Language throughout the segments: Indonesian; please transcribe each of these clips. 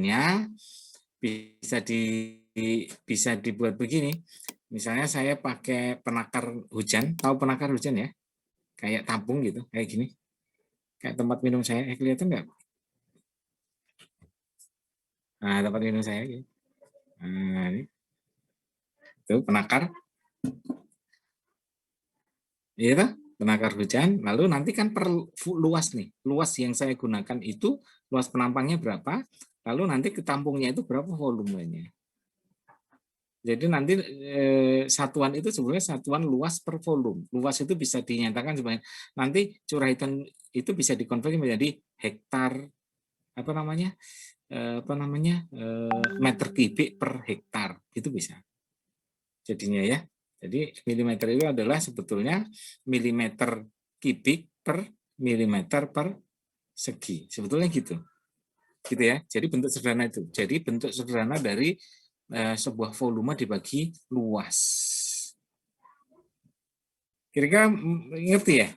Contohnya bisa dibuat begini. Misalnya saya pakai penakar hujan, tahu penakar hujan ya? Kayak tabung gitu, kayak gini. Kayak tempat minum saya, kelihatan nggak? Nah, tempat minum saya. Nah, ini. Itu penakar. Iya, penakar hujan. Lalu nanti kan per luas nih. Luas yang saya gunakan itu, luas penampangnya berapa? Lalu nanti ketampungnya itu berapa volumenya. Jadi nanti satuan itu sebenarnya satuan luas per volume. Luas itu bisa dinyatakan sebagai nanti curah hujan itu bisa dikonversi menjadi hektar meter kubik per hektar itu bisa. Jadinya ya. Jadi milimeter itu adalah sebetulnya milimeter kubik per milimeter per segi. Sebetulnya gitu. Gitu ya. Jadi bentuk sederhana itu. Jadi bentuk sederhana dari sebuah volume dibagi luas. Kira-kira ngerti ya?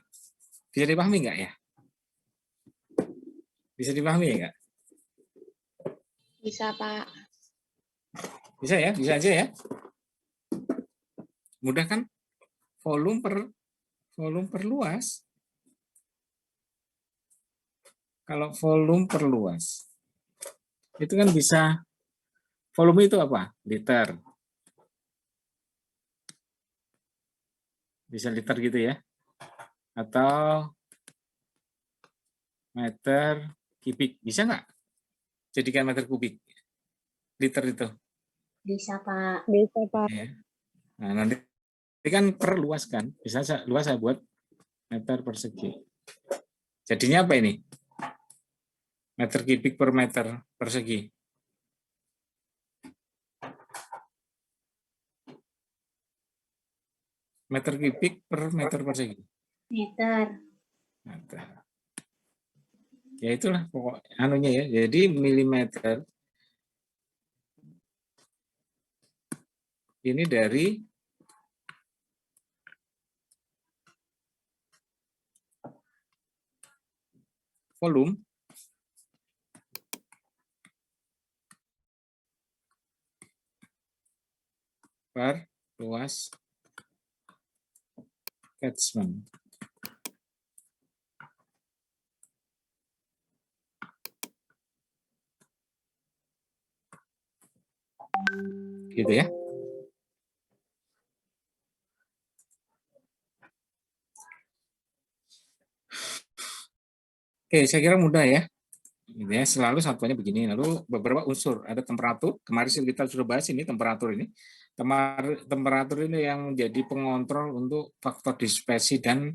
Bisa dipahami nggak ya? Bisa dipahami ya nggak? Bisa, Pak. Bisa ya? Bisa aja ya? Mudah kan? Volume per luas. Kalau volume per luas, itu kan bisa, volume itu apa? Liter. Bisa liter gitu ya. Atau meter kubik. Bisa nggak? Jadikan meter kubik. Liter itu. Bisa, Pak. Bisa, Pak. Ya. Nah, nanti kan per luas kan. Bisa luas saya buat meter persegi. Jadinya apa ini? Meter kubik per meter persegi. Meter kubik per meter persegi. Meter. Ya itulah pokok anunya ya. Jadi milimeter ini dari volume per luas catchment. Gitu ya. Oke, saya kira mudah ya. Gitu ya, selalu satuannya begini. Lalu beberapa unsur, ada temperatur. Kemarin kita sudah bahas ini temperatur ini. Temperatur ini yang menjadi pengontrol untuk faktor dispersi dan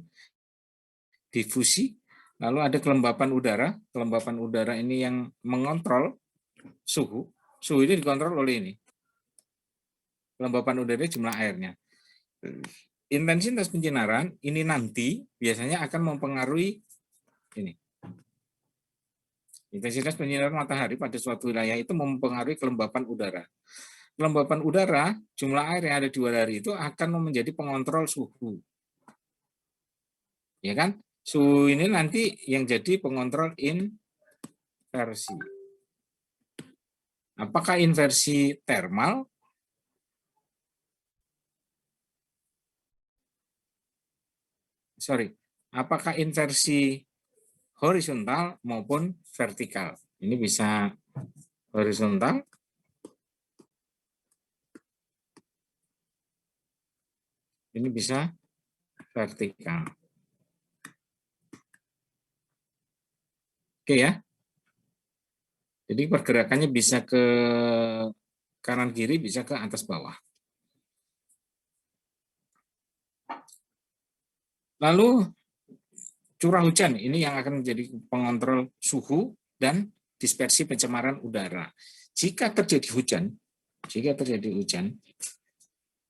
difusi. Lalu ada kelembapan udara. Kelembapan udara ini yang mengontrol suhu. Suhu ini dikontrol oleh ini. Kelembapan udara jumlah airnya. Intensitas pencinaran ini nanti biasanya akan mempengaruhi ini. Intensitas penyinaran matahari pada suatu wilayah itu mempengaruhi kelembapan udara. Kelembapan udara, jumlah air yang ada di udara itu akan menjadi pengontrol suhu. Ya kan? Suhu ini nanti yang jadi pengontrol inversi. Apakah inversi termal? Apakah inversi horizontal maupun vertikal? Ini bisa horizontal, ini bisa vertikal. Oke ya. Jadi pergerakannya bisa ke kanan kiri, bisa ke atas bawah. Lalu curah hujan ini yang akan menjadi pengontrol suhu dan dispersi pencemaran udara. Jika terjadi hujan,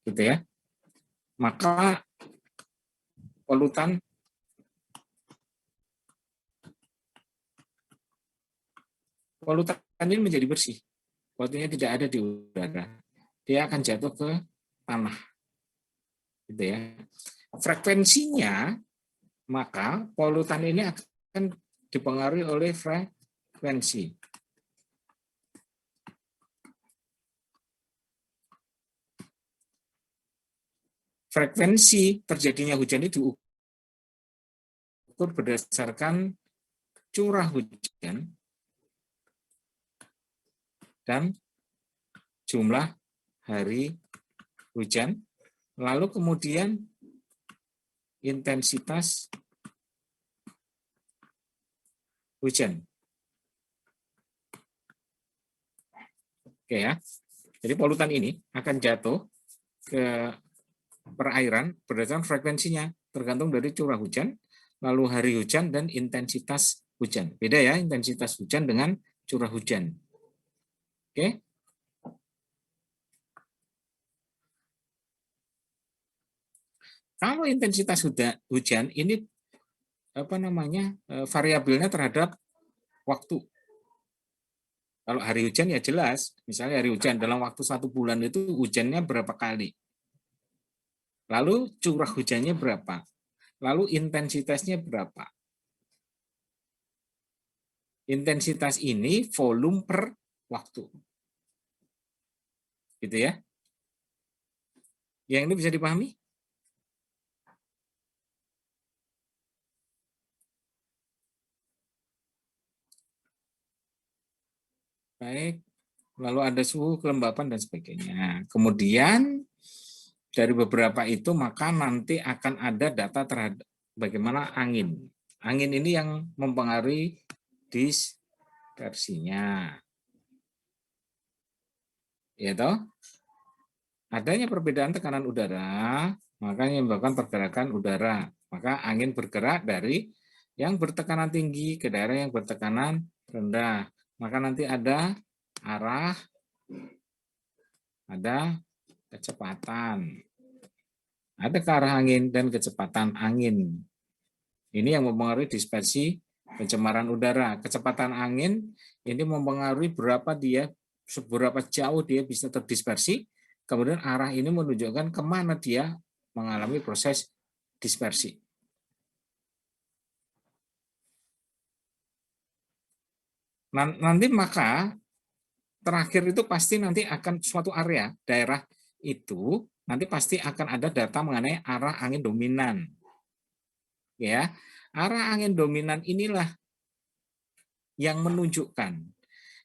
gitu ya, maka polutan ini menjadi bersih. Polutannya tidak ada di udara. Dia akan jatuh ke tanah. Gitu ya. Frekuensinya, maka polutan ini akan dipengaruhi oleh frekuensi. frekuensi terjadinya hujan ini diukur berdasarkan curah hujan dan jumlah hari hujan, lalu kemudian intensitas hujan. Oke ya. Jadi polutan ini akan jatuh ke perairan berdasarkan frekuensinya, tergantung dari curah hujan, lalu hari hujan, dan intensitas hujan. Beda ya, intensitas hujan dengan curah hujan. Oke. Kalau intensitas hujan ini variabelnya terhadap waktu. Kalau hari hujan ya jelas, misalnya hari hujan dalam waktu 1 bulan itu hujannya berapa kali. Lalu curah hujannya berapa. Lalu intensitasnya berapa. Intensitas ini volume per waktu. Gitu ya. Yang ini bisa dipahami? Baik. Lalu ada suhu, kelembapan, dan sebagainya. Kemudian dari beberapa itu maka nanti akan ada data terhadap bagaimana angin. Angin ini yang mempengaruhi dispersinya. Ya toh? Adanya perbedaan tekanan udara, maka menyebabkan pergerakan udara. Maka angin bergerak dari yang bertekanan tinggi ke daerah yang bertekanan rendah. Maka nanti ada arah, ada kecepatan. Ada ke arah angin dan kecepatan angin. Ini yang mempengaruhi dispersi pencemaran udara. Kecepatan angin ini mempengaruhi seberapa jauh dia bisa terdispersi. Kemudian arah ini menunjukkan kemana dia mengalami proses dispersi. Nanti maka terakhir itu pasti nanti akan suatu area, daerah itu nanti pasti akan ada data mengenai arah angin dominan. Ya, arah angin dominan inilah yang menunjukkan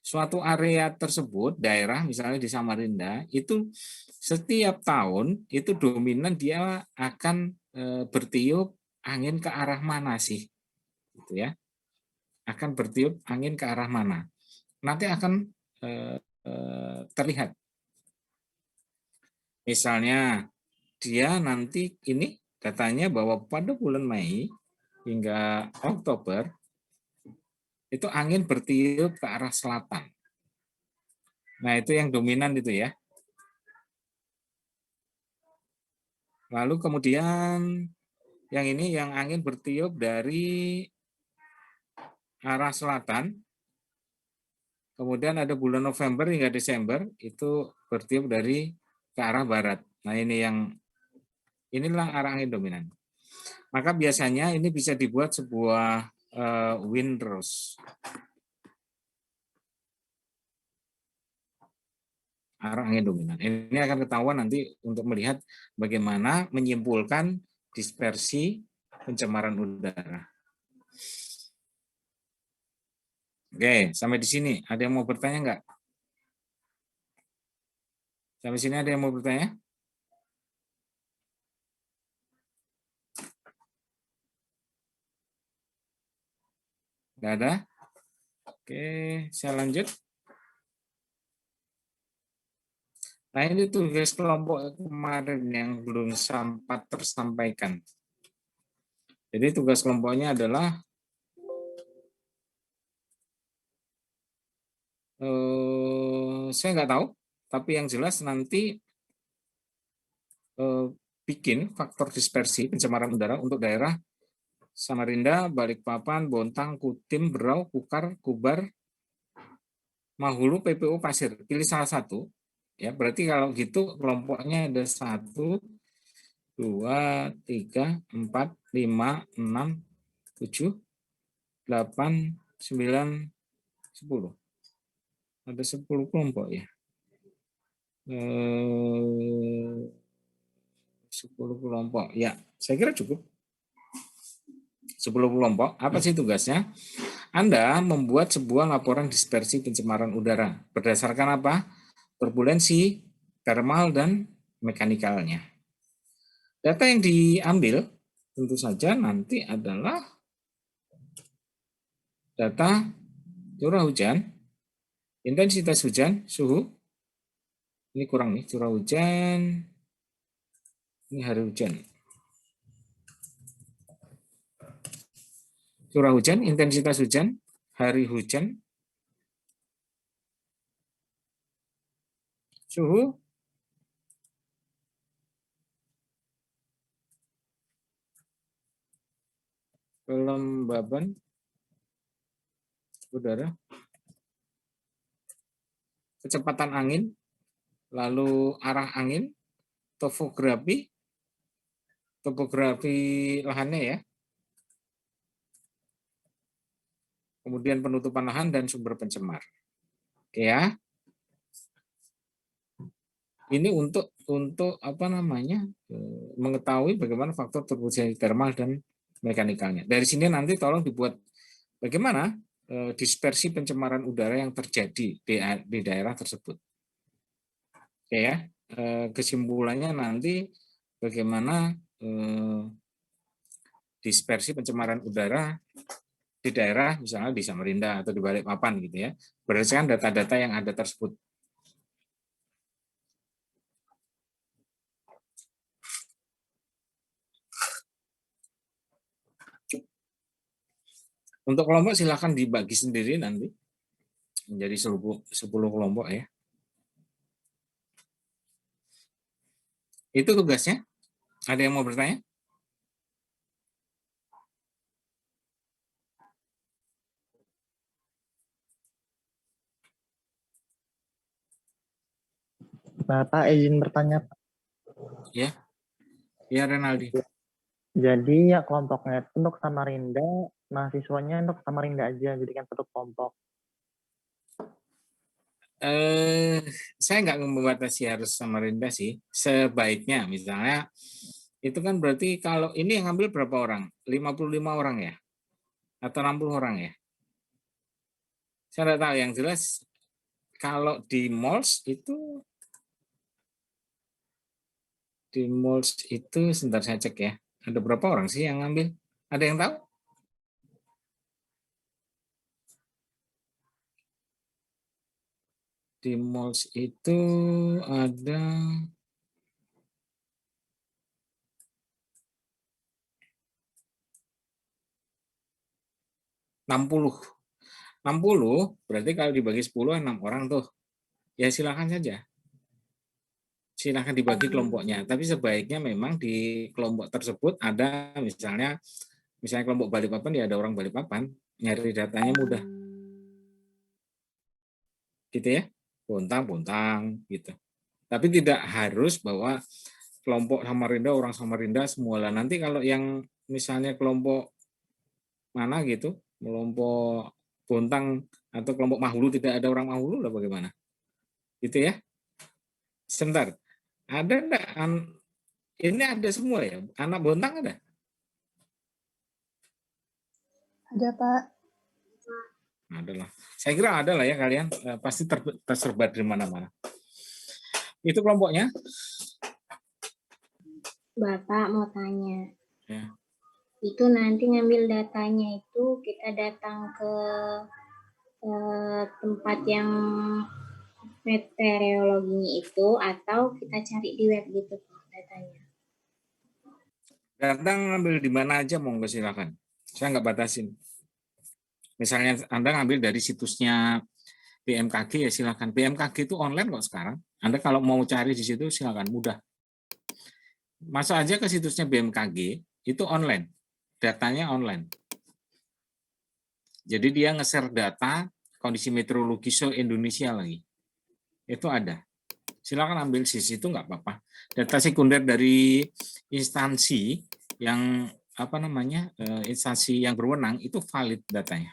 suatu area tersebut, daerah misalnya di Samarinda, itu setiap tahun itu dominan dia akan bertiup angin ke arah mana sih, gitu ya? Akan bertiup angin ke arah mana? Nanti akan terlihat. Misalnya dia nanti ini datanya bahwa pada bulan Mei hingga Oktober itu angin bertiup ke arah selatan. Nah, itu yang dominan itu ya. Lalu kemudian yang ini yang angin bertiup dari arah selatan. Kemudian ada bulan November hingga Desember itu bertiup dari ke arah barat. Nah, inilah arah angin dominan. Maka biasanya ini bisa dibuat sebuah wind rose. Arah angin dominan. Ini akan ketahuan nanti untuk melihat bagaimana menyimpulkan dispersi pencemaran udara. Oke, sampai di sini. Ada yang mau bertanya enggak? Sampai sini ada yang mau bertanya? Enggak ada? Oke, saya lanjut. Nah, ini tugas kelompok kemarin yang belum sempat tersampaikan. Jadi tugas kelompoknya adalah saya nggak tahu, tapi yang jelas nanti bikin faktor dispersi pencemaran udara untuk daerah Samarinda, Balikpapan, Bontang, Kutim, Berau, Kukar, Kubar, Mahulu, PPU, Pasir. Pilih salah satu. Ya, berarti kalau gitu kelompoknya ada 1, 2, 3, 4, 5, 6, 7, 8, 9, 10. Ada 10 kelompok ya. 10 10 kelompok. Ya, saya kira cukup. 10 kelompok. Apa sih tugasnya? Anda membuat sebuah laporan dispersi pencemaran udara. Berdasarkan apa? Turbulensi, thermal, dan mekanikalnya. Data yang diambil tentu saja nanti adalah data curah hujan, intensitas hujan, suhu. Ini kurang nih, curah hujan. Ini hari hujan. Curah hujan, intensitas hujan, hari hujan, suhu, kelembaban udara, kecepatan angin, lalu arah angin, topografi lahannya ya, kemudian penutupan lahan dan sumber pencemar. Oke ya. Ini untuk apa namanya? Mengetahui bagaimana faktor turbulensi thermal dan mekanikalnya. Dari sini nanti tolong dibuat bagaimana dispersi pencemaran udara yang terjadi di daerah tersebut. Oke ya. Kesimpulannya nanti bagaimana dispersi pencemaran udara di daerah misalnya di Samarinda atau di Balikpapan gitu ya, berdasarkan data-data yang ada tersebut. Untuk kelompok silakan dibagi sendiri nanti menjadi 10 kelompok ya. Itu tugasnya. Ada yang mau bertanya? Bapak izin bertanya, Pak. Ya. Ya, Renaldi. Jadi ya kelompoknya itu untuk Samarinda, mahasiswanya untuk Samarinda aja, jadikan satu kelompok. Saya nggak membatasi harus Samarinda sih. Sebaiknya misalnya itu kan berarti kalau ini yang ngambil berapa orang? 55 orang ya? Atau 60 orang ya? Saya nggak tahu, yang jelas kalau di malls itu sebentar saya cek ya. Ada berapa orang sih yang ngambil? Ada yang tahu? Di malls itu ada 60. 60 berarti kalau dibagi 10 6 orang tuh. Ya silakan saja. Silakan dibagi kelompoknya. Tapi sebaiknya memang di kelompok tersebut ada misalnya kelompok Balikpapan ya ada orang Balikpapan, nyari datanya mudah. Gitu ya. Bontang gitu. Tapi tidak harus bahwa kelompok Samarinda orang Samarinda semua lah. Nanti kalau yang misalnya kelompok mana gitu, kelompok Bontang atau kelompok Mahulu tidak ada orang Mahulu lah bagaimana? Gitu ya. Sebentar. Ada enggak? Ini ada semua ya? Anak Bontang ada? Ada, Pak. Ada lah. Saya kira ada lah ya kalian. Pasti tersebar di mana-mana. Itu kelompoknya. Bapak mau tanya. Ya. Itu nanti ngambil datanya itu kita datang ke tempat yang meteorologinya itu atau kita cari di web gitu datanya? Datang ngambil di mana aja monggo silakan. Saya nggak batasin. Misalnya Anda ngambil dari situsnya BMKG ya silakan. BMKG itu online kok sekarang. Anda kalau mau cari di situ silakan, mudah. Masuk aja ke situsnya BMKG, itu online. Datanya online. Jadi dia nge-share data kondisi meteorologi se-Indonesia lagi. Itu ada. Silakan ambil di situ nggak apa-apa. Data sekunder dari instansi yang instansi yang berwenang itu valid datanya.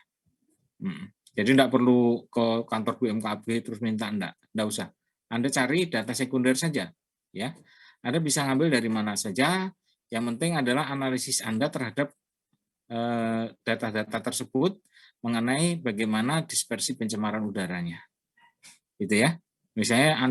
Jadi enggak perlu ke kantor BMKG terus minta, enggak usah. Anda cari data sekunder saja, ya. Anda bisa ngambil dari mana saja, yang penting adalah analisis Anda terhadap data-data tersebut mengenai bagaimana dispersi pencemaran udaranya. Gitu ya. Misalnya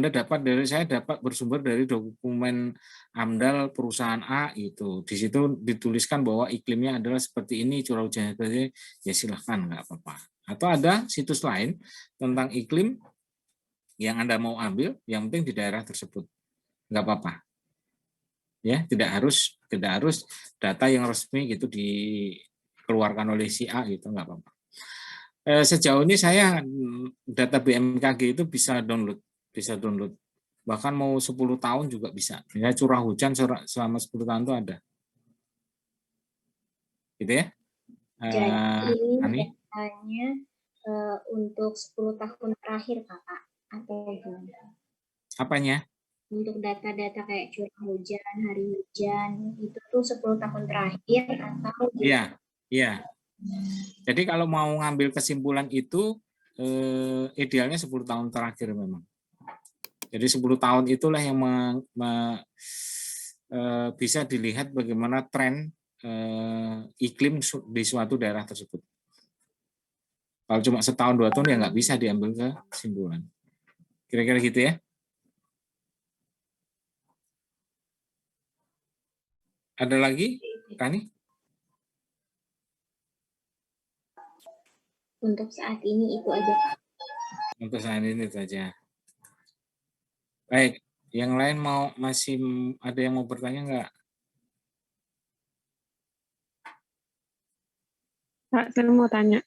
saya dapat bersumber dari dokumen AMDAL perusahaan A itu. Di situ dituliskan bahwa iklimnya adalah seperti ini, curah hujannya seperti ini, ya silahkan, nggak apa-apa. Atau ada situs lain tentang iklim yang Anda mau ambil, yang penting di daerah tersebut. Nggak apa-apa. Ya, tidak harus data yang resmi gitu dikeluarkan oleh si A gitu, nggak apa-apa. Sejauh ini saya data BMKG itu bisa download. Bahkan mau 10 tahun juga bisa. Misalnya curah hujan selama 10 tahun itu ada. Gitu ya. Jadi ini Ani? datanya untuk 10 tahun terakhir, Kakak, atau gimana? Apanya? Untuk data-data kayak curah hujan, hari hujan, itu tuh 10 tahun terakhir atau Iya, iya. Jadi kalau mau ngambil kesimpulan itu idealnya 10 tahun terakhir memang. Jadi 10 tahun itulah yang bisa dilihat bagaimana tren iklim di suatu daerah tersebut. Kalau cuma setahun 2 tahun ya nggak bisa diambil kesimpulan. Kira-kira gitu ya. Ada lagi, Kani? untuk saat ini itu aja, Kak. Untuk saat ini saja. Baik, yang lain masih ada yang mau bertanya nggak? Kak, saya mau tanya.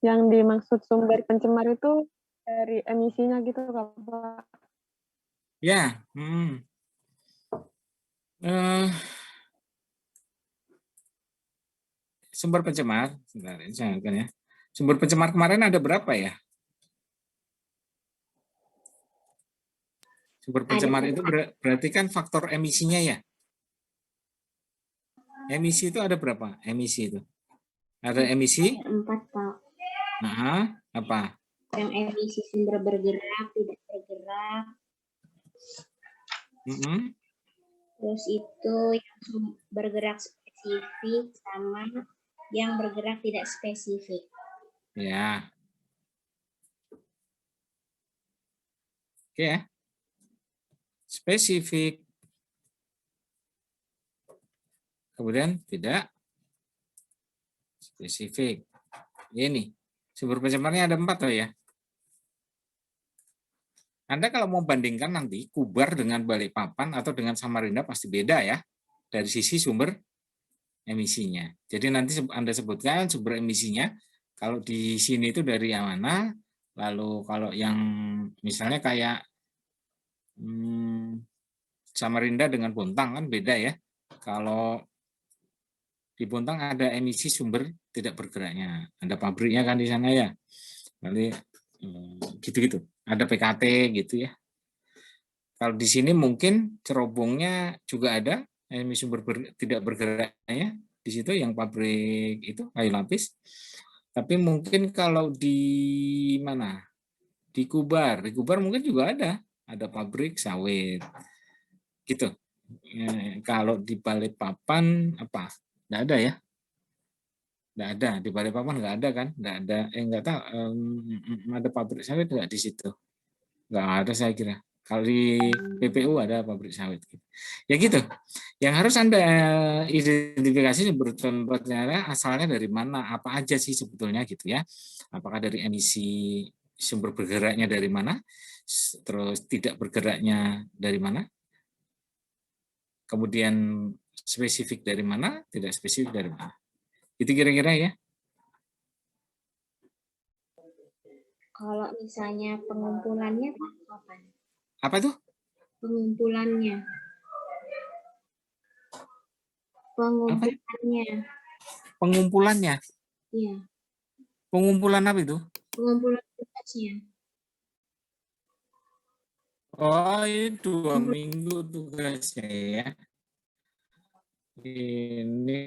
Yang dimaksud sumber pencemar itu dari emisinya gitu, Pak? Ya, sumber pencemar, sebentar, ya. Sumber pencemar kemarin ada berapa ya? Sumber pencemar itu berarti kan faktor emisinya ya? Emisi itu ada berapa? Emisi itu? Ada emisi? 4, Pak. Nah, apa? Yang emisi sumber bergerak, tidak bergerak. Terus itu yang bergerak spesifik sama yang bergerak tidak spesifik. Ya. Oke ya. Spesifik. Kemudian tidak spesifik. Ini sumber pencemarnya ada 4 ya. Anda kalau mau bandingkan nanti Kubar dengan Balikpapan atau dengan Samarinda pasti beda ya dari sisi sumber emisinya. Jadi nanti Anda sebutkan sumber emisinya kalau di sini itu dari yang mana, lalu kalau yang misalnya kayak Samarinda dengan Bontang kan beda ya. Kalau di Bontang ada emisi sumber tidak bergeraknya, ada pabriknya kan di sana ya. Nanti gitu-gitu. Ada PKT gitu ya. Kalau di sini mungkin cerobongnya juga ada emisi sumber tidak bergeraknya di situ yang pabrik itu kayu lapis. Tapi mungkin kalau di mana? Di Kubar mungkin juga ada pabrik sawit. Gitu. Kalau di Balikpapan apa? Nggak ada ya? Nggak ada. Di Balikpapan nggak ada kan? Nggak ada. Nggak tahu. Ada pabrik sawit nggak di situ? Nggak ada saya kira. Kalau di PPU ada pabrik sawit. Ya gitu. Yang harus Anda identifikasi sebetulnya asalnya dari mana, apa aja sih sebetulnya gitu ya. Apakah dari emisi sumber bergeraknya dari mana, terus tidak bergeraknya dari mana, kemudian spesifik dari mana, tidak spesifik dari mana. Itu kira-kira ya. Kalau misalnya pengumpulannya kapan? Apa tuh? Pengumpulannya. Pengumpulannya. Iya. Pengumpulan apa itu? Pengumpulan tugasnya. Oh, ini 2 minggu tugasnya ya. Ini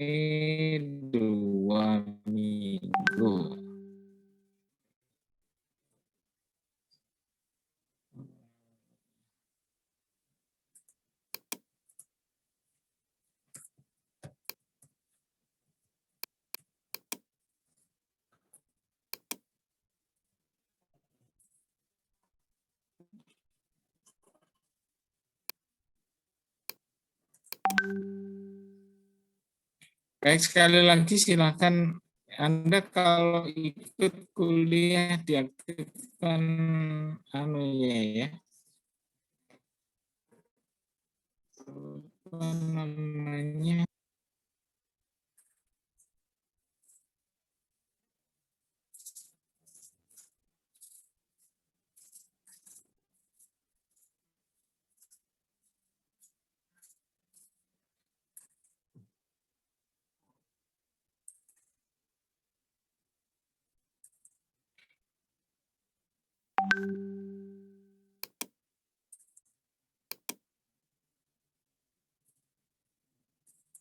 2 minggu. Baik, sekali lagi silakan Anda kalau ikut kuliah diaktifkan anunya ya. Apa namanya?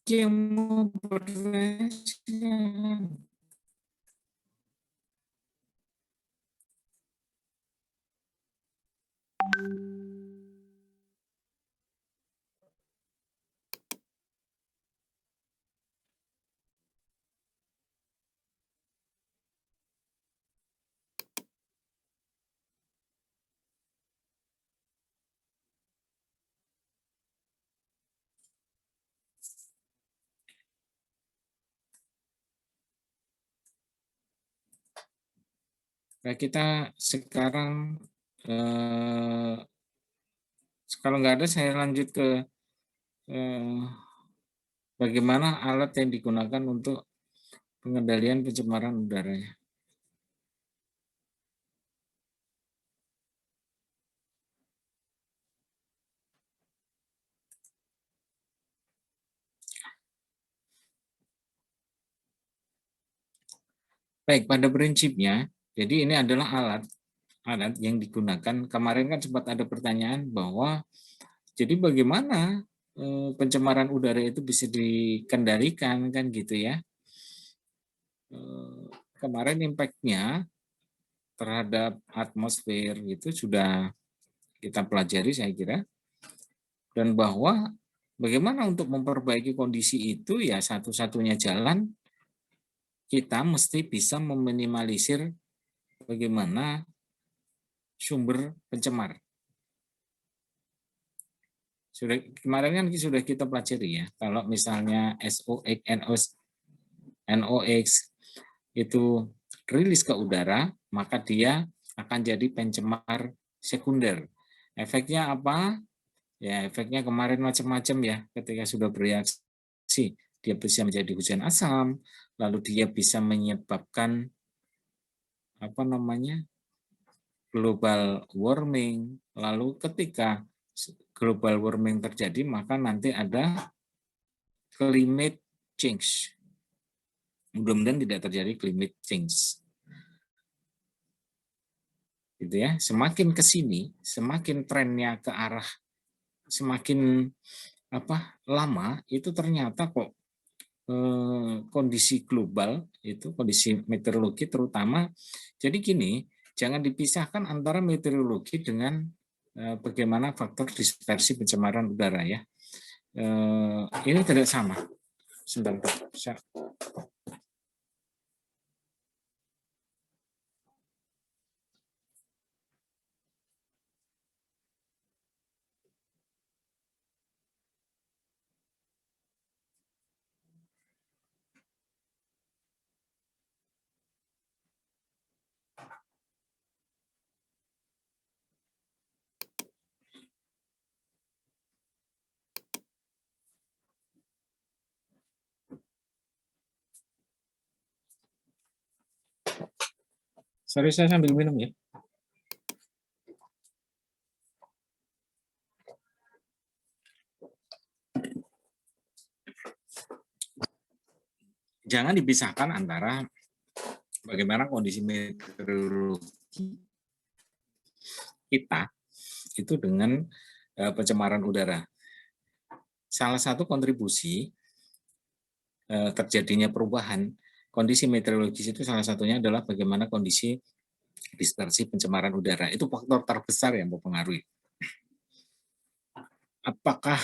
Yang mau bertanya silakan. Baik, kita sekarang kalau nggak ada saya lanjut ke bagaimana alat yang digunakan untuk pengendalian pencemaran udara ya. Baik, pada prinsipnya, jadi ini adalah alat yang digunakan. Kemarin kan sempat ada pertanyaan bahwa jadi bagaimana pencemaran udara itu bisa dikendalikan kan gitu ya. Kemarin impact-nya terhadap atmosfer itu sudah kita pelajari saya kira. Dan bahwa bagaimana untuk memperbaiki kondisi itu ya satu-satunya jalan kita mesti bisa meminimalisir bagaimana sumber pencemar. Sudah kemarin kan sudah kita pelajari ya, kalau misalnya SOx, NOx itu rilis ke udara, maka dia akan jadi pencemar sekunder. Efeknya apa? Ya, efeknya kemarin macam-macam ya, ketika sudah bereaksi, dia bisa menjadi hujan asam, lalu dia bisa menyebabkan apa namanya? Global warming. Lalu ketika global warming terjadi, maka nanti ada climate change. Mudah-mudahan tidak terjadi climate change. Gitu ya. Semakin ke sini, semakin trennya ke arah semakin lama itu ternyata kok kondisi global itu kondisi meteorologi terutama. Jadi gini, jangan dipisahkan antara meteorologi dengan bagaimana faktor dispersi pencemaran udara ya. Ini tidak sama. Sebentar. Sorry, saya sambil minum ya. Jangan dipisahkan antara bagaimana kondisi meteorologi kita itu dengan pencemaran udara. Salah satu kontribusi terjadinya perubahan kondisi meteorologis itu salah satunya adalah bagaimana kondisi dispersi pencemaran udara. Itu faktor terbesar yang mempengaruhi. Apakah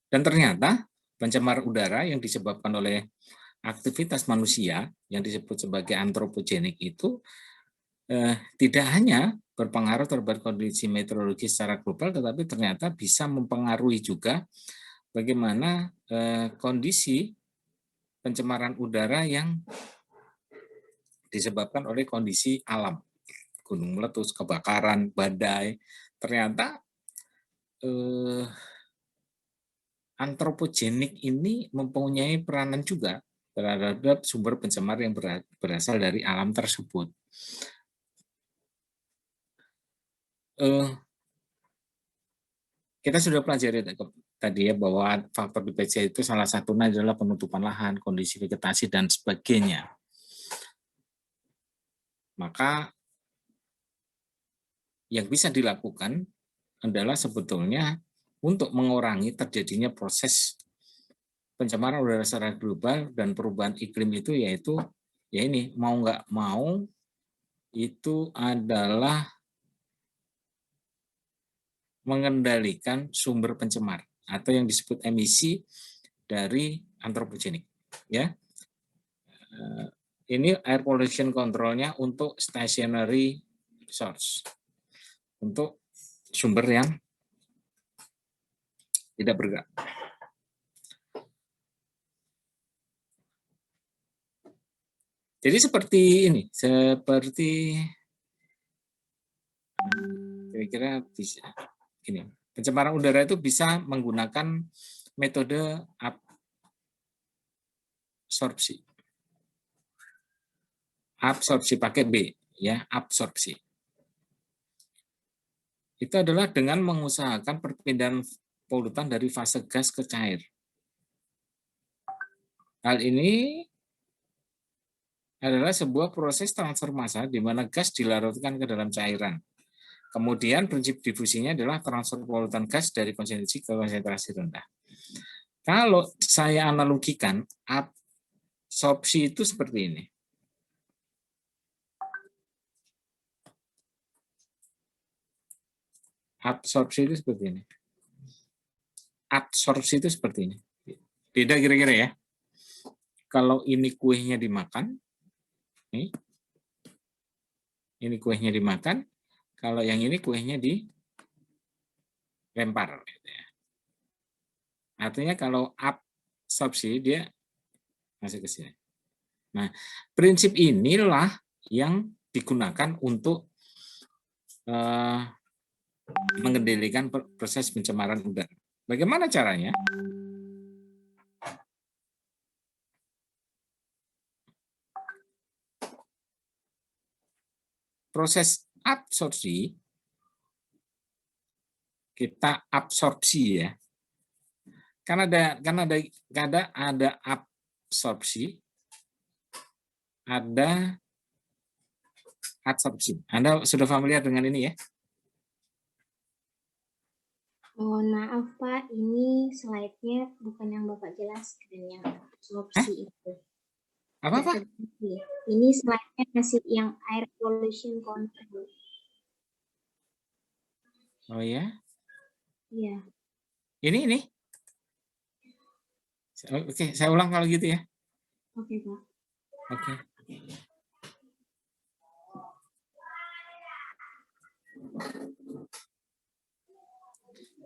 dan ternyata pencemar udara yang disebabkan oleh aktivitas manusia yang disebut sebagai antropogenik itu tidak hanya berpengaruh terhadap kondisi meteorologi secara global, tetapi ternyata bisa mempengaruhi juga bagaimana kondisi pencemaran udara yang disebabkan oleh kondisi alam, gunung meletus, kebakaran, badai. Ternyata antropogenik ini mempunyai peranan juga terhadap sumber pencemar yang berasal dari alam tersebut. Kita sudah pelajari tadi ya bahwa faktor DPC itu salah satunya adalah penutupan lahan, kondisi vegetasi, dan sebagainya. Maka yang bisa dilakukan adalah sebetulnya untuk mengurangi terjadinya proses pencemaran udara secara global dan perubahan iklim itu, yaitu ya ini, mau nggak mau itu adalah mengendalikan sumber pencemar atau yang disebut emisi dari antropogenik. Ya, ini air pollution controlnya untuk stationary source, untuk sumber yang tidak bergerak. Jadi seperti ini, kira-kira bisa ini. Pencemaran udara itu bisa menggunakan metode absorpsi. Absorpsi pakai B, ya, absorpsi. Itu adalah dengan mengusahakan perpindahan polutan dari fase gas ke cair. Hal ini adalah sebuah proses transfer massa di mana gas dilarutkan ke dalam cairan. Kemudian prinsip difusinya adalah transfer polutan gas dari konsentrasi ke konsentrasi rendah. Kalau saya analogikan, absorpsi itu seperti ini. Absorpsi itu seperti ini. Absorpsi itu seperti ini. Beda kira-kira ya. Kalau ini kuenya dimakan, ini kuenya dimakan, kalau yang ini kuenya dilempar. Artinya kalau absorpsi dia masuk ke sini. Nah, prinsip inilah yang digunakan untuk mengendalikan proses pencemaran udara. Bagaimana caranya? Proses absorpsi, kita absorpsi ya. Kan ada absorpsi, ada adsorpsi. Anda sudah familiar dengan ini ya? Mohon maaf Pak, ini slide-nya bukan yang Bapak jelaskan, yang absorpsi itu. Apa Pak? Ini slide-nya masih yang air pollution control. Oh ya? Iya. Ini? Oke, saya ulang kalau gitu ya. Oke Pak. Oke.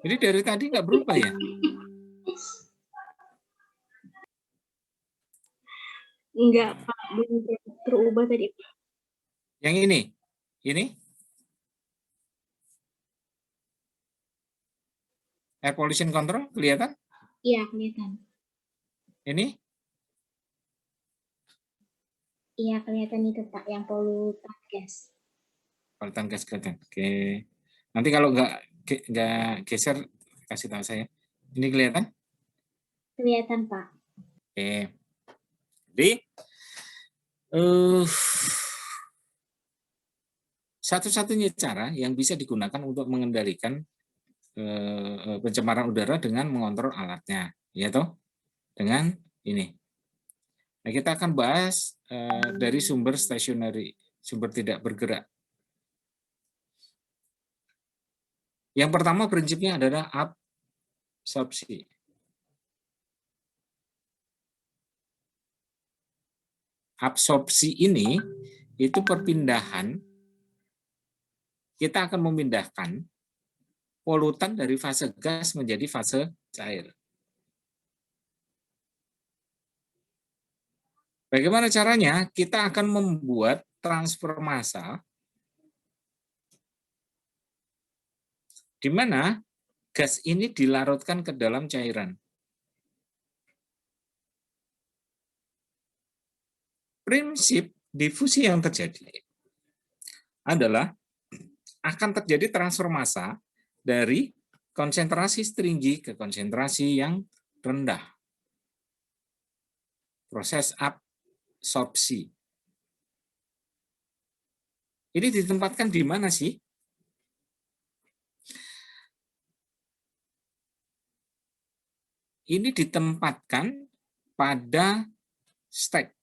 Jadi dari tadi nggak berubah ya? Enggak Pak, belum terubah tadi. Yang ini? Air pollution control kelihatan? Iya, kelihatan. Ini? Iya, kelihatan itu Pak, yang polutan gas. Polutan gas kelihatan. Oke. Nanti kalau nggak geser kasih tahu saya. Ini kelihatan? Kelihatan Pak. Oke. Jadi satu-satunya cara yang bisa digunakan untuk mengendalikan pencemaran udara dengan mengontrol alatnya, ya toh? Dengan ini. Nah, kita akan bahas dari sumber stationary, sumber tidak bergerak. Yang pertama prinsipnya adalah absorpsi. Absorpsi ini itu perpindahan, kita akan memindahkan polutan dari fase gas menjadi fase cair. Bagaimana caranya? Kita akan membuat transfer massa di mana gas ini dilarutkan ke dalam cairan. Prinsip difusi yang terjadi adalah akan terjadi transfer massa dari konsentrasi tinggi ke konsentrasi yang rendah. Proses absorpsi. Ini ditempatkan di mana sih? Ini ditempatkan pada stack.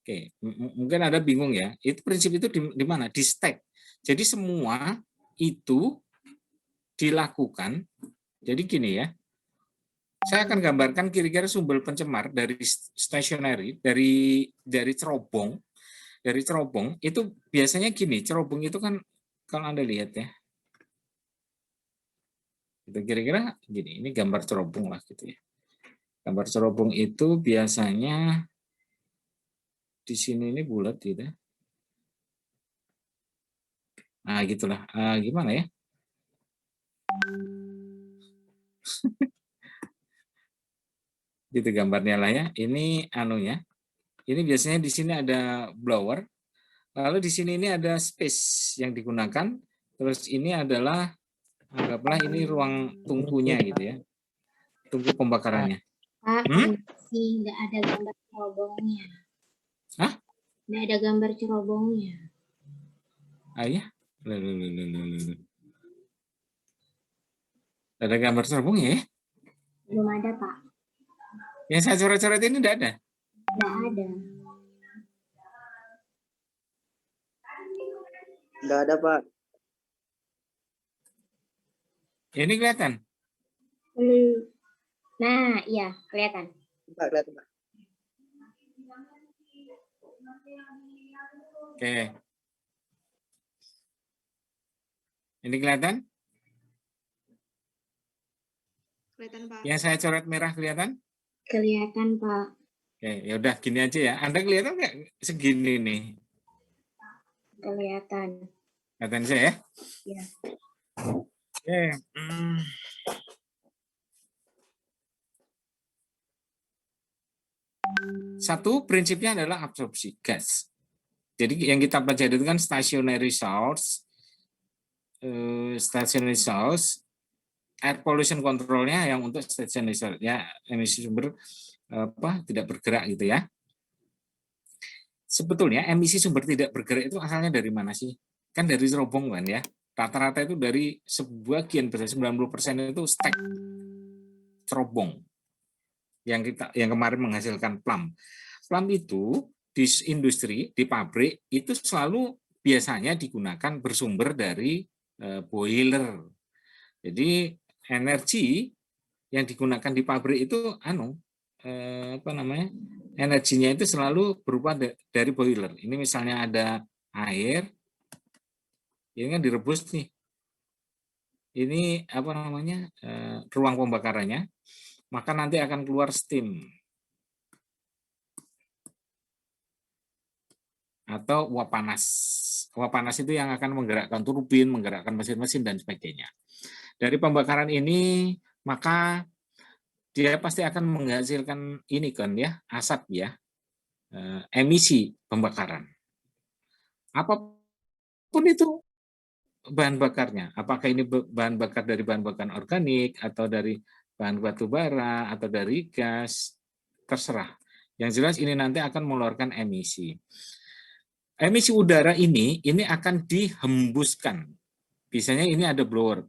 Oke, mungkin ada bingung ya. Itu prinsip itu di mana? Di stack. Jadi semua itu dilakukan. Jadi gini ya. Saya akan gambarkan kira-kira sumber pencemar dari stationary, dari cerobong. Dari cerobong itu biasanya gini, cerobong itu kan kalau Anda lihat ya. Itu kira-kira gini, ini gambar cerobong lah gitu ya. Gambar cerobong itu biasanya di sini ini bulat gitu. Nah, gitulah. Gimana ya? Gitu gambarnya lah ya. Ini anunya. Ini biasanya di sini ada blower. Lalu di sini ini ada space yang digunakan. Terus ini adalah anggaplah ini ruang tungkunya gitu ya. Tungku pembakarannya. Pak, sih nggak ada gambar cerobongnya. Hah? Nggak ada gambar cerobongnya. Ya? Ada gambar cerobongnya ya? Belum ada, Pak. Yang saya coret-coret ini tidak ada? Nggak ada. Nggak ada, Pak. Ini kelihatan? Nah, iya, kelihatan. Pak, kelihatan, Pak. Oke. Ini kelihatan? Kelihatan, Pak. Yang saya coret merah kelihatan? Kelihatan, Pak. Oke, ya udah gini aja ya. Anda kelihatan nggak segini nih? Kelihatan. Kelihatan saya ya? Iya. Oke. Satu, prinsipnya adalah absorpsi gas. Jadi yang kita pelajari itu kan stationary source, air pollution control-nya yang untuk stationary source, ya emisi sumber tidak bergerak gitu ya. Sebetulnya emisi sumber tidak bergerak itu asalnya dari mana sih? Kan dari cerobong kan ya. Rata-rata itu dari sebagian besar 90% itu stack cerobong yang kemarin menghasilkan plum. Plum itu di industri, di pabrik itu selalu biasanya digunakan bersumber dari boiler. Jadi energi yang digunakan di pabrik itu energinya itu selalu berupa dari boiler. Ini misalnya ada air, ini kan direbus nih. Ini ruang pembakarannya, maka nanti akan keluar steam atau uap panas. Uap panas itu yang akan menggerakkan turbin, menggerakkan mesin-mesin dan sebagainya. Dari pembakaran ini maka dia pasti akan menghasilkan ini kan ya, asap ya, emisi pembakaran. Apapun itu bahan bakarnya, apakah ini bahan bakar dari bahan bakar organik atau dari bahan batu bara atau dari gas, terserah. Yang jelas ini nanti akan mengeluarkan emisi. Emisi udara ini akan dihembuskan. Biasanya ini ada blower.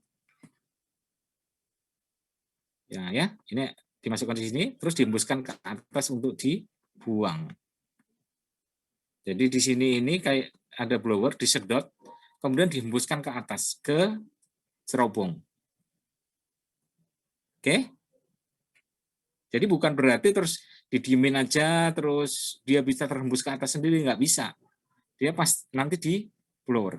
Ya, ini dimasukkan di sini, terus dihembuskan ke atas untuk dibuang. Jadi di sini ini kayak ada blower disedot, kemudian dihembuskan ke atas ke cerobong. Oke? Jadi bukan berarti terus didiemin aja, terus dia bisa terhembus ke atas sendiri, nggak bisa. Dia nanti di blower,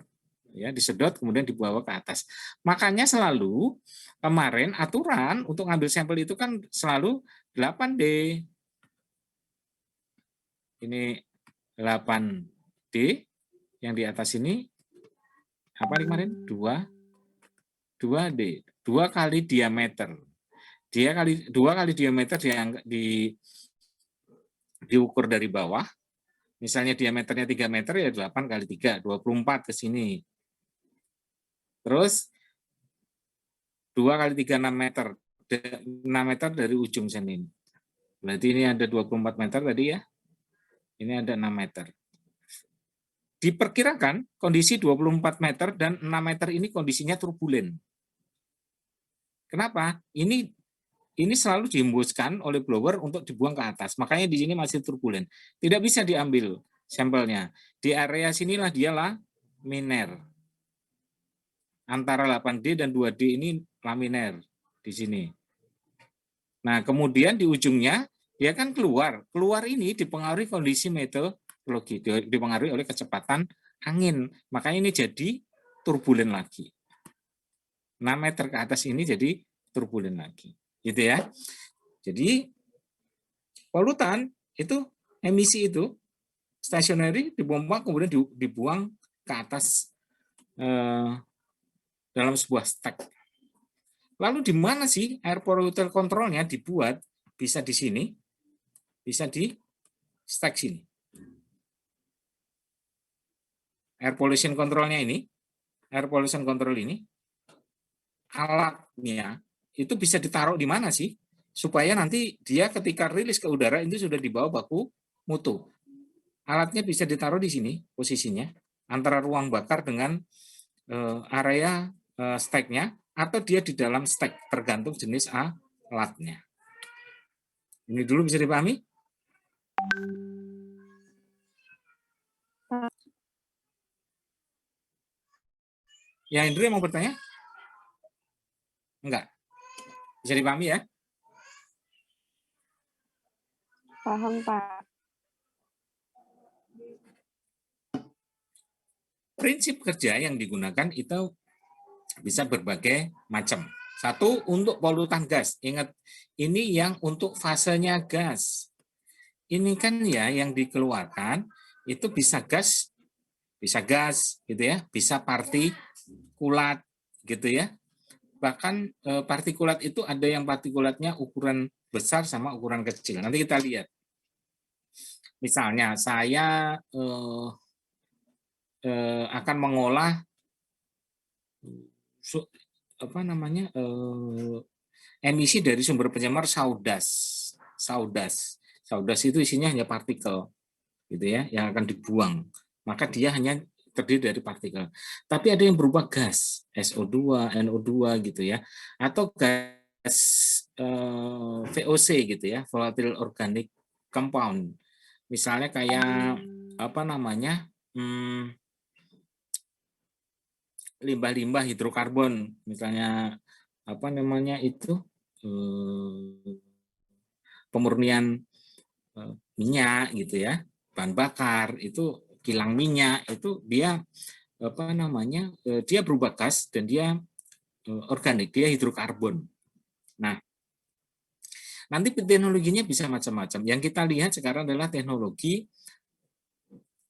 ya disedot kemudian dibawa ke atas. Makanya selalu kemarin aturan untuk ngambil sampel itu kan selalu 8D. Ini 8D, yang di atas ini apa nih kemarin? 2D, 2 kali diameter. 2 kali diameter diukur dari bawah. Misalnya diameternya 3 meter ya 8 kali 3, 24 ke sini. Terus 2 kali 3 6 meter. 6 meter dari ujung sini. Berarti ini ada 24 meter tadi ya. Ini ada 6 meter. Diperkirakan kondisi 24 meter dan 6 meter ini kondisinya turbulen. Kenapa? Ini selalu dihembuskan oleh blower untuk dibuang ke atas. Makanya di sini masih turbulen. Tidak bisa diambil sampelnya. Di area sinilah dia laminer. Antara 8D dan 2D ini laminer di sini. Nah, kemudian di ujungnya dia kan keluar. Keluar ini dipengaruhi kondisi meteorologi, dipengaruhi oleh kecepatan angin. Makanya ini jadi turbulen lagi. 6 meter ke atas ini jadi turbulen lagi. Gitu ya. Jadi polutan itu, emisi itu stationary dipompa kemudian dibuang ke atas dalam sebuah stack. Lalu di mana sih air pollution control-nya dibuat? Bisa di sini, bisa di stack sini. Air pollution control-nya ini, air pollution control ini, alatnya itu bisa ditaruh di mana sih? Supaya nanti dia ketika rilis ke udara itu sudah di bawah baku mutu. Alatnya bisa ditaruh di sini posisinya, antara ruang bakar dengan area stack-nya, atau dia di dalam stack, tergantung jenis alatnya. Ini dulu bisa dipahami? Ya, Indri mau bertanya? Enggak. Bisa dipahami ya? Paham, Pak. Prinsip kerja yang digunakan itu bisa berbagai macam. Satu, untuk polutan gas. Ingat, ini yang untuk fasenya gas. Ini kan ya yang dikeluarkan itu bisa gas gitu ya, bisa partikulat gitu ya. Bahkan partikulat itu ada yang partikulatnya ukuran besar sama ukuran kecil. Nanti kita lihat. Misalnya saya akan mengolah emisi dari sumber pencemar saudas. Saudas itu isinya hanya partikel, gitu ya, yang akan dibuang. Maka dia hanya terdiri dari partikel. Tapi ada yang berupa gas, SO2, NO2 gitu ya, atau gas VOC gitu ya, volatile organic compound. Misalnya kayak limbah-limbah hidrokarbon, misalnya pemurnian minyak gitu ya, bahan bakar itu kilang minyak itu dia dia berubah gas dan dia organik, dia hidrokarbon. Nah, nanti teknologinya bisa macam-macam. Yang kita lihat sekarang adalah teknologi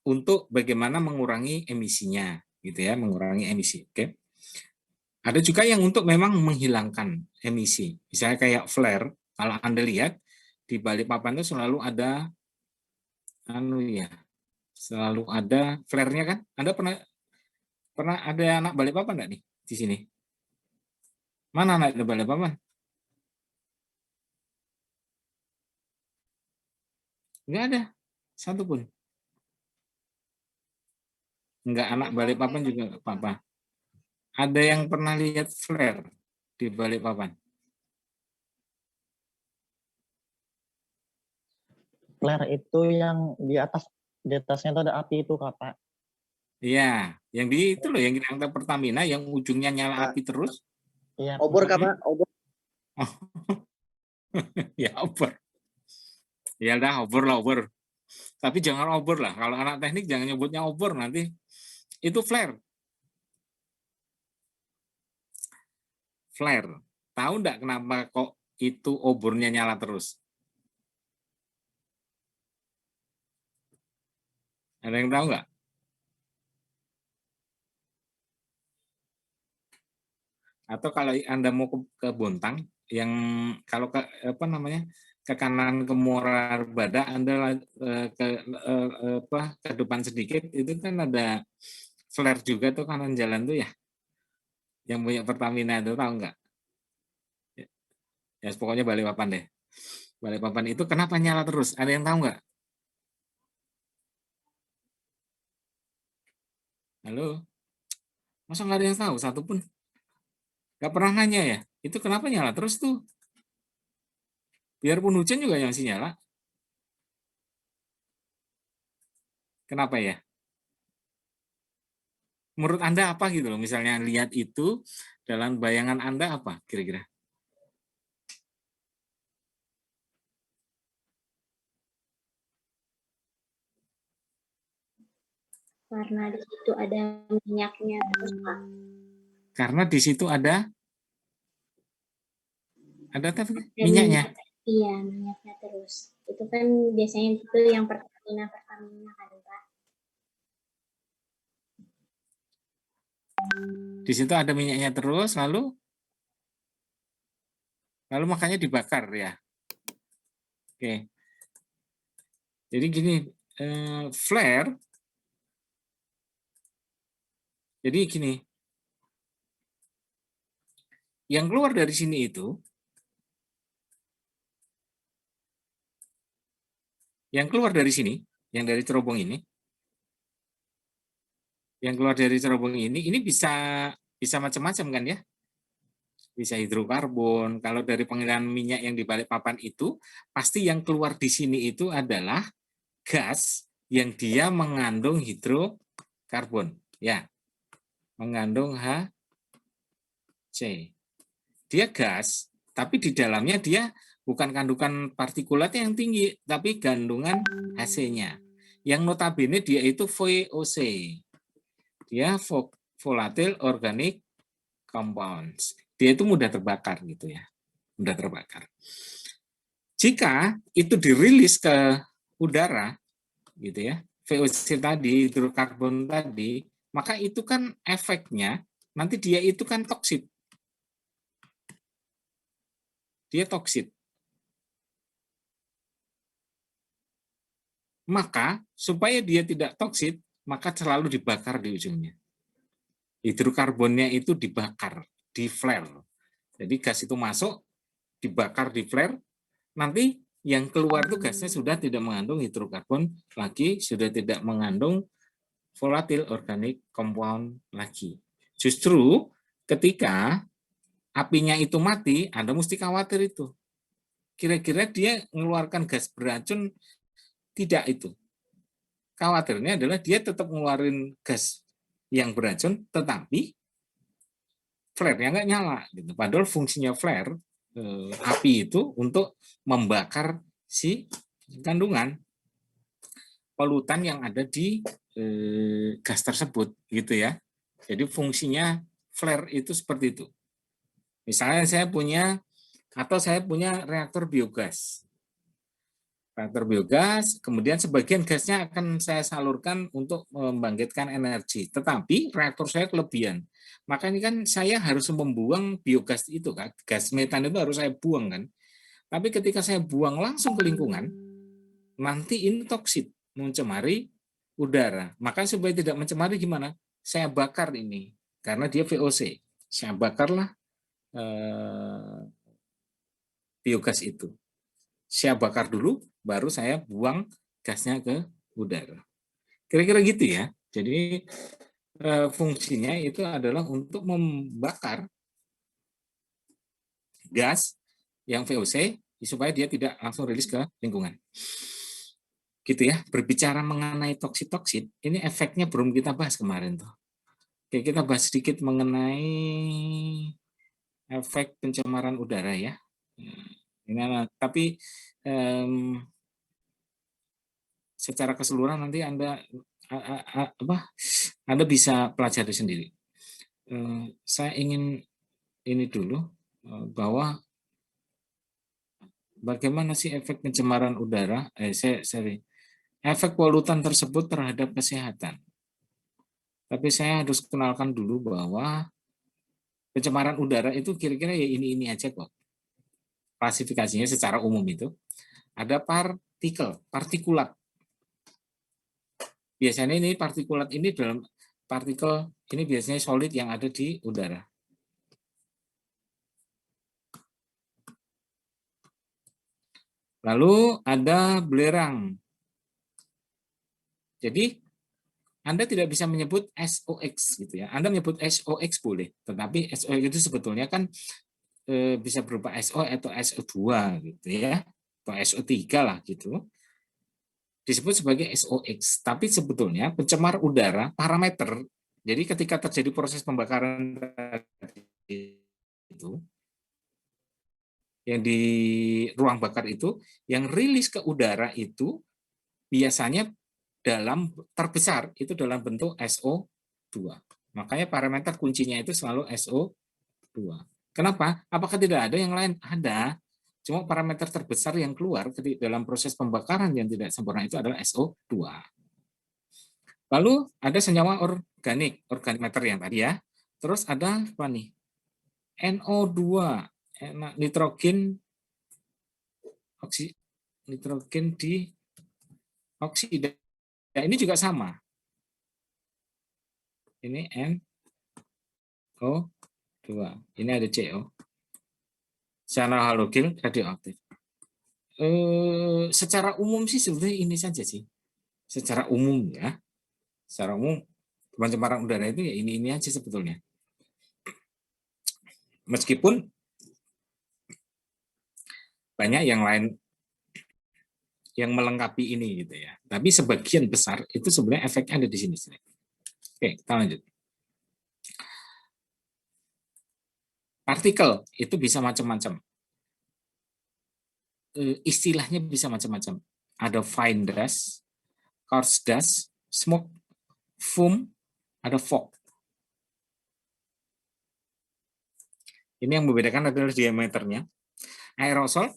untuk bagaimana mengurangi emisinya, gitu ya, mengurangi emisi. Oke. Ada juga yang untuk memang menghilangkan emisi. Misalnya kayak flare, kalau Anda lihat di Balikpapan itu selalu ada selalu ada flare-nya kan? Anda pernah ada anak Balikpapan enggak nih di sini? Mana anak Balikpapan? Enggak ada satu pun. Enggak anak Balikpapan juga enggak apa-apa. Ada yang pernah lihat flare di Balikpapan? Flare itu yang di atasnya itu ada api itu, Pak. Iya, yang itu loh, yang kita Pertamina, yang ujungnya nyala api terus. Iya. Obor Kak, Pak? Obor. Oh. Ya obor. Ya udah obor. Tapi jangan obor lah. Kalau anak teknik jangan nyebutnya obor, nanti itu flare. Flare. Tahu enggak kenapa kok itu obornya nyala terus? Ada yang tahu nggak? Atau kalau Anda mau ke Bontang, yang kalau ke apa namanya, ke kanan ke Muara Bada, Anda ke depan sedikit itu kan ada flare juga tuh kanan jalan tuh ya, yang punya Pertamina itu, tahu nggak? Ya pokoknya Balikpapan deh. Balikpapan itu kenapa nyala terus? Ada yang tahu nggak? Halo? Masa nggak ada yang tahu satupun? Nggak pernah nanya ya? Itu kenapa nyala terus tuh? Biarpun hujan juga masih nyala. Kenapa ya? Menurut Anda apa gitu loh? Misalnya lihat itu, dalam bayangan Anda apa kira-kira? Karena di situ ada minyaknya terus, Pak. Karena di situ ada Ada minyaknya. Iya, minyaknya terus. Itu kan biasanya itu yang Pertamina kan, Pak. Di situ ada minyaknya terus, lalu makanya dibakar ya. Oke. Jadi gini, flare. Jadi gini, yang keluar dari sini itu, yang keluar dari sini, yang dari cerobong ini, yang keluar dari cerobong ini bisa macam-macam kan ya? Bisa hidrokarbon. Kalau dari pengirian minyak yang di Balikpapan itu, pasti yang keluar di sini itu adalah gas yang dia mengandung hidrokarbon, ya, mengandung HC. Dia gas, tapi di dalamnya dia bukan kandungan partikulat yang tinggi, tapi kandungan HC-nya. Yang notabene dia itu VOC. Dia volatile organic compounds. Dia itu mudah terbakar gitu ya. Mudah terbakar. Jika itu dirilis ke udara gitu ya, VOC tadi, hidrokarbon tadi, maka itu kan efeknya nanti dia itu kan toksit. Dia toksit. Maka supaya dia tidak toksit, maka selalu dibakar di ujungnya. Hidrokarbonnya itu dibakar, di flare. Jadi gas itu masuk, dibakar di flare, nanti yang keluar itu gasnya sudah tidak mengandung hidrokarbon lagi, sudah tidak mengandung volatile organic compound lagi. Justru ketika apinya itu mati, Anda mesti khawatir itu. Kira-kira dia mengeluarkan gas beracun tidak itu. Khawatirnya adalah dia tetap mengeluarkan gas yang beracun, tetapi flare-nya nggak nyala. Gitu. Padahal fungsinya flare, api itu untuk membakar si kandungan polutan yang ada di gas tersebut, gitu ya. Jadi fungsinya flare itu seperti itu. Misalnya saya punya reaktor biogas. Reaktor biogas, kemudian sebagian gasnya akan saya salurkan untuk membangkitkan energi. Tetapi reaktor saya kelebihan. Maka ini kan saya harus membuang biogas itu kan. Gas metan itu harus saya buang kan. Tapi ketika saya buang langsung ke lingkungan, nanti ini toksit, mencemari udara. Maka supaya tidak mencemari gimana? Saya bakar ini. Karena dia VOC. Saya bakarlah biogas itu. Saya bakar dulu, baru saya buang gasnya ke udara. Kira-kira gitu ya. Jadi fungsinya itu adalah untuk membakar gas yang VOC supaya dia tidak langsung rilis ke lingkungan. Gitu ya. Berbicara mengenai toksit-toksit, ini efeknya belum kita bahas kemarin tuh. Oke, kita bahas sedikit mengenai efek pencemaran udara ya. Tapi secara keseluruhan nanti Anda bisa pelajari sendiri. Saya ingin ini dulu bahwa bagaimana sih efek pencemaran udara? efek polutan tersebut terhadap kesehatan. Tapi saya harus kenalkan dulu bahwa pencemaran udara itu kira-kira ya ini aja kok. Klasifikasinya secara umum itu ada partikulat. Biasanya ini partikulat ini dalam partikel ini biasanya solid yang ada di udara. Lalu ada belerang. Jadi Anda tidak bisa menyebut SOx gitu ya. Anda menyebut SOx boleh, tetapi SOx itu sebetulnya kan bisa berupa SO atau SO2 gitu ya, atau SO3 lah gitu. Disebut sebagai SOx, tapi sebetulnya pencemar udara parameter. Jadi ketika terjadi proses pembakaran itu yang di ruang bakar itu, yang rilis ke udara itu biasanya terbesar itu dalam bentuk SO2. Makanya parameter kuncinya itu selalu SO2. Kenapa? Apakah tidak ada yang lain? Ada. Cuma parameter terbesar yang keluar dalam proses pembakaran yang tidak sempurna itu adalah SO2. Lalu ada senyawa organik meter yang tadi ya. Terus ada apa nih? NO2, nitrogen dioksida. Ya, ini juga sama. Ini NO2. Ini ada CO. Secara halogen radioaktif. Secara umum sih sebenarnya ini saja sih. Secara umum ya. Secara umum pencemaran udara itu ya ini aja sebetulnya. Meskipun banyak yang lain yang melengkapi ini gitu ya. Tapi sebagian besar itu sebenarnya efeknya ada di sini. Oke, kita lanjut. Partikel itu bisa macam-macam. Istilahnya bisa macam-macam. Ada fine dust, coarse dust, smoke, foam, ada fog. Ini yang membedakan adalah diameternya. Aerosol,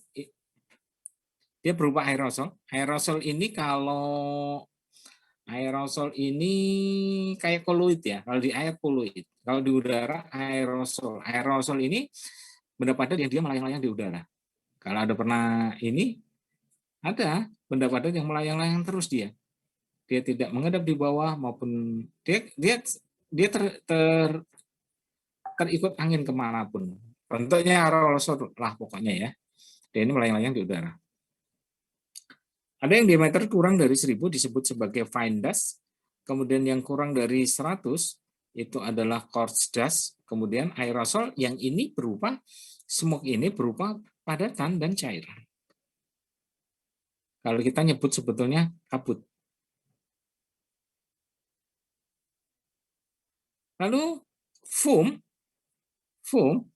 dia berupa aerosol. Aerosol ini kayak koloid ya. Kalau di air koloid, kalau di udara aerosol. Aerosol ini benda padat yang dia melayang-layang di udara. Kalau ada pernah ini, ada benda padat yang melayang-layang terus dia. Dia tidak mengendap di bawah maupun dia terikut angin kemanapun. Bentuknya aerosol lah pokoknya ya. Dia ini melayang-layang di udara. Ada yang diameter kurang dari 1000 disebut sebagai fine dust, kemudian yang kurang dari 100 itu adalah coarse dust, kemudian aerosol yang ini berupa smoke ini berupa padatan dan cairan. Kalau kita nyebut sebetulnya kabut. Lalu foam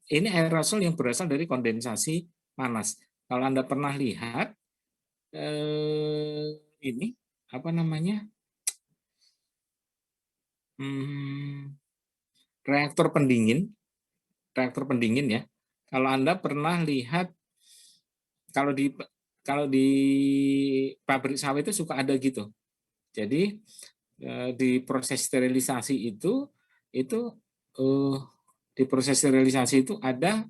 ini aerosol yang berasal dari kondensasi panas. Kalau Anda pernah lihat ini apa namanya reaktor pendingin ya. Kalau Anda pernah lihat kalau di pabrik sawit itu suka ada gitu. Jadi di proses sterilisasi itu ada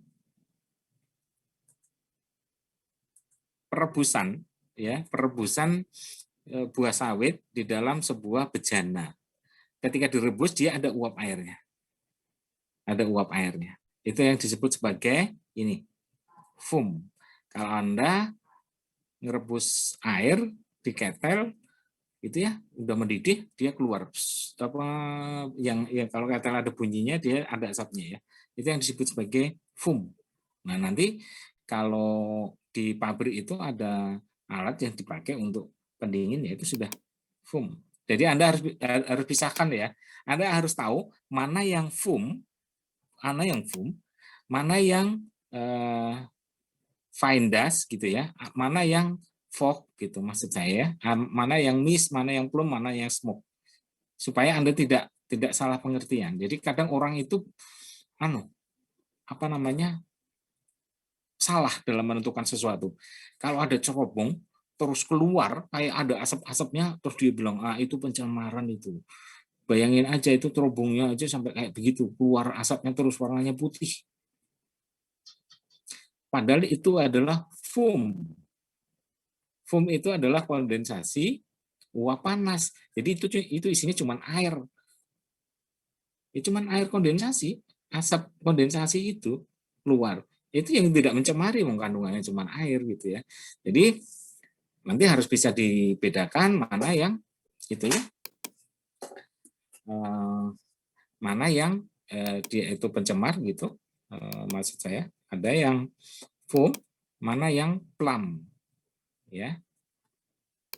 perebusan buah sawit di dalam sebuah bejana. Ketika direbus dia ada uap airnya. Itu yang disebut sebagai ini foam. Kalau Anda ngerebus air di ketel itu ya udah mendidih dia keluar kalau ketel ada bunyinya dia ada asapnya ya. Itu yang disebut sebagai foam. Nah, nanti kalau di pabrik itu ada alat yang dipakai untuk pendingin yaitu sudah foam. Jadi Anda harus pisahkan ya. Anda harus tahu mana yang foam, mana yang fine dust gitu ya, mana yang fog gitu maksud saya, mana yang mist, mana yang plume, mana yang smoke. Supaya Anda tidak salah pengertian. Jadi kadang orang itu salah dalam menentukan sesuatu. Kalau ada cerobong terus keluar kayak ada asap-asapnya, terus dia bilang itu pencemaran itu. Bayangin aja itu terobongnya aja sampai kayak begitu, keluar asapnya terus warnanya putih. Padahal itu adalah foam. Foam itu adalah kondensasi uap panas. Jadi itu isinya cuma air. Ya cuma air kondensasi, asap kondensasi itu keluar. Itu yang tidak mencemari, kandungannya cuma air gitu ya. Jadi nanti harus bisa dibedakan mana yang itu ya, mana yang dia itu pencemar gitu. Maksud saya ada yang foam, mana yang plum, ya.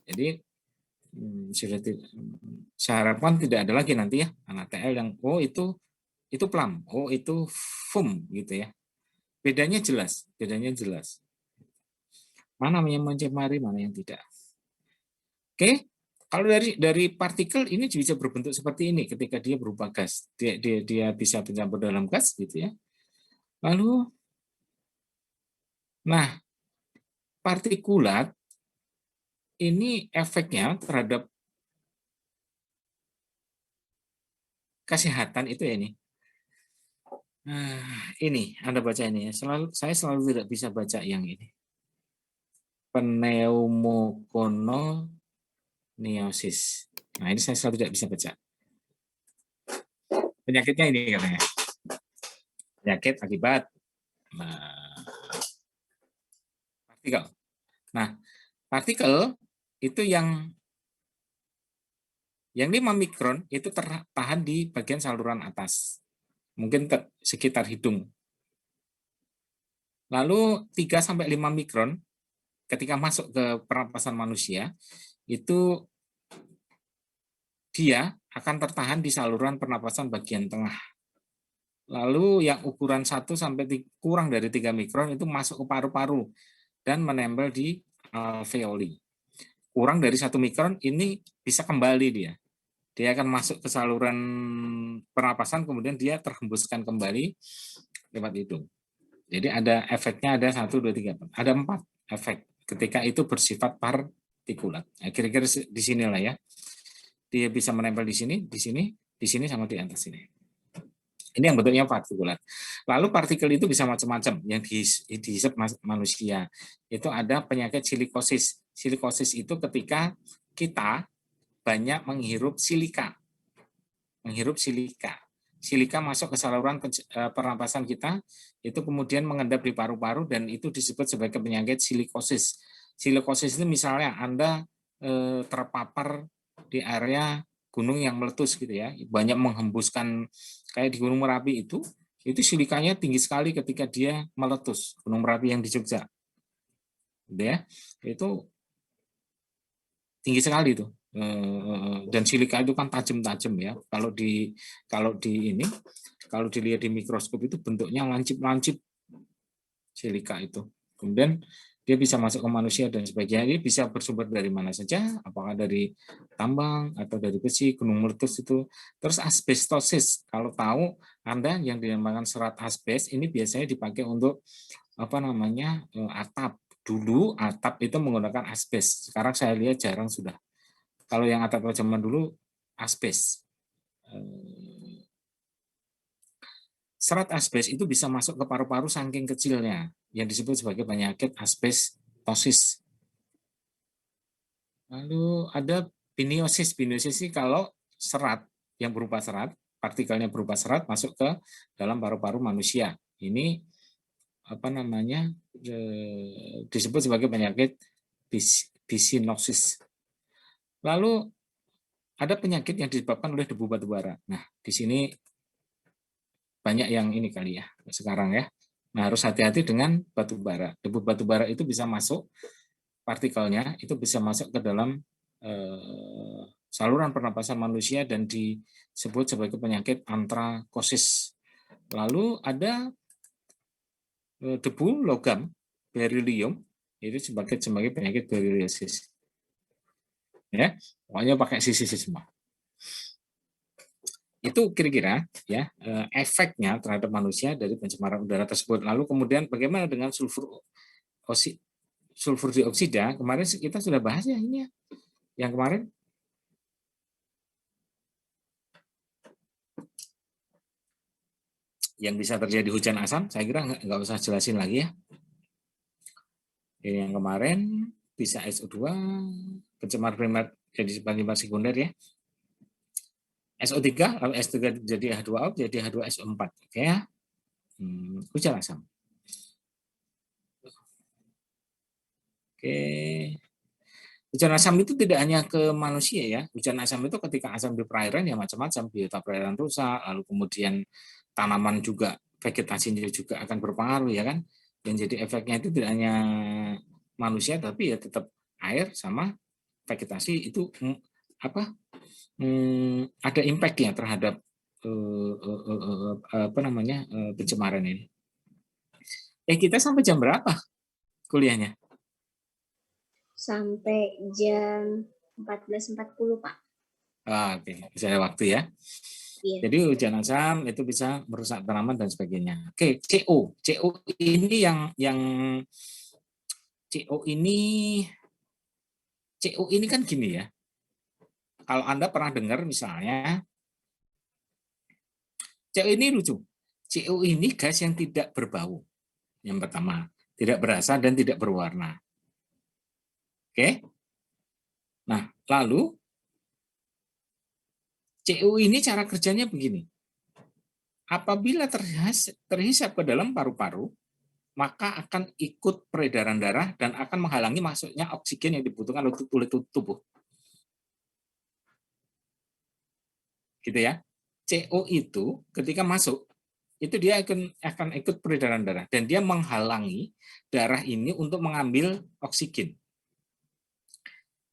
Jadi sudah saya harapkan tidak ada lagi nanti ya anak TL yang itu plum, itu foam gitu ya. Bedanya jelas. Mana yang mencemari, mana yang tidak. Oke, kalau dari partikel ini bisa berbentuk seperti ini ketika dia berubah gas. Dia bisa bercampur dalam gas gitu ya. Lalu, nah, partikulat ini efeknya terhadap kesehatan itu ya ini. Nah, ini Anda baca ini ya. Saya selalu tidak bisa baca yang ini. Pneumoconiosis. Nah, ini saya selalu tidak bisa baca. Penyakitnya ini katanya. Penyakit akibat partikel. Nah, partikel itu yang 5 mikron itu tertahan di bagian saluran atas. Mungkin sekitar hidung. Lalu 3-5 mikron ketika masuk ke pernapasan manusia, itu dia akan tertahan di saluran pernapasan bagian tengah. Lalu yang ukuran 1 sampai kurang dari 3 mikron itu masuk ke paru-paru dan menempel di alveoli. Kurang dari 1 mikron ini bisa kembali dia. Dia akan masuk ke saluran pernapasan, kemudian dia terhembuskan kembali lewat hidung. Jadi ada efeknya, ada 1, 2, 3, 4. Ada 4 efek ketika itu bersifat partikulat. Nah, kira-kira di sinilah ya. Dia bisa menempel di sini, sama di atas sini. Ini yang bentuknya partikulat. Lalu partikel itu bisa macam-macam yang dihisap manusia. Itu ada penyakit silikosis. Silikosis itu ketika kita banyak menghirup silika. Silika masuk ke saluran pernapasan kita, itu kemudian mengendap di paru-paru dan itu disebut sebagai penyakit silikosis. Silikosis itu misalnya Anda terpapar di area gunung yang meletus gitu ya, banyak menghembuskan kayak di Gunung Merapi itu silikanya tinggi sekali ketika dia meletus, Gunung Merapi yang di Jogja. Gitu ya. Itu tinggi sekali itu. Dan silika itu kan tajam-tajam ya. Kalau dilihat di mikroskop itu bentuknya lancip-lancip silika itu. Kemudian dia bisa masuk ke manusia dan sebagainya. Ini bisa bersumber dari mana saja, apakah dari tambang atau dari besi, gunung meletus itu. Terus asbestosis, kalau tahu Anda yang dinamakan serat asbes ini biasanya dipakai untuk atap. Dulu atap itu menggunakan asbes. Sekarang saya lihat jarang sudah. Kalau yang atap zaman dulu asbes. Serat asbes itu bisa masuk ke paru-paru saking kecilnya, yang disebut sebagai penyakit asbestosis. Lalu ada biniosis. Biniosis ini kalau serat yang berupa serat, partikelnya berupa serat masuk ke dalam paru-paru manusia. Ini disebut sebagai penyakit bisinosis. Lalu ada penyakit yang disebabkan oleh debu batubara. Nah, di sini banyak yang ini kali ya sekarang ya. Nah, harus hati-hati dengan batubara. Debu batubara itu bisa masuk, partikelnya itu bisa masuk ke dalam saluran pernapasan manusia dan disebut sebagai penyakit antrakosis. Lalu ada debu logam, beryllium, itu sebagai penyakit berylliosis. Ya, pokoknya pakai sisi semua. Itu kira-kira ya efeknya terhadap manusia dari pencemaran udara tersebut. Lalu kemudian bagaimana dengan sulfur sulfur dioksida, kemarin kita sudah bahas ya ini ya, yang kemarin. Yang bisa terjadi hujan asam, saya kira nggak usah jelasin lagi ya. Ini yang kemarin bisa SO2, pencemar primer jadi pencemar sekunder ya. SO3, lalu S3 jadi H2O, jadi H2SO4. Oke ya. Hujan asam. Oke. Hujan asam itu tidak hanya ke manusia ya. Hujan asam itu ketika asam di perairan ya macam-macam. Biota perairan rusak, lalu kemudian tanaman juga, vegetasinya juga akan berpengaruh ya kan. Yang jadi efeknya itu tidak hanya manusia, tapi ya tetap air sama vegetasi itu ada impact-nya terhadap pencemaran ini. Kita sampai jam berapa kuliahnya? Sampai jam 14.40, Pak. Oke, bisa ada waktu ya. Iya. Jadi hujan asam itu bisa merusak tanaman dan sebagainya. Oke, CO ini CO ini kan gini ya. Kalau Anda pernah dengar misalnya, CO ini lucu. CO ini gas yang tidak berbau. Yang pertama, tidak berasa dan tidak berwarna. Oke. Nah, lalu CO ini cara kerjanya begini. Apabila terhisap ke dalam paru-paru, maka akan ikut peredaran darah dan akan menghalangi masuknya oksigen yang dibutuhkan oleh tubuh. Gitu ya. CO itu ketika masuk, itu dia akan ikut peredaran darah dan dia menghalangi darah ini untuk mengambil oksigen.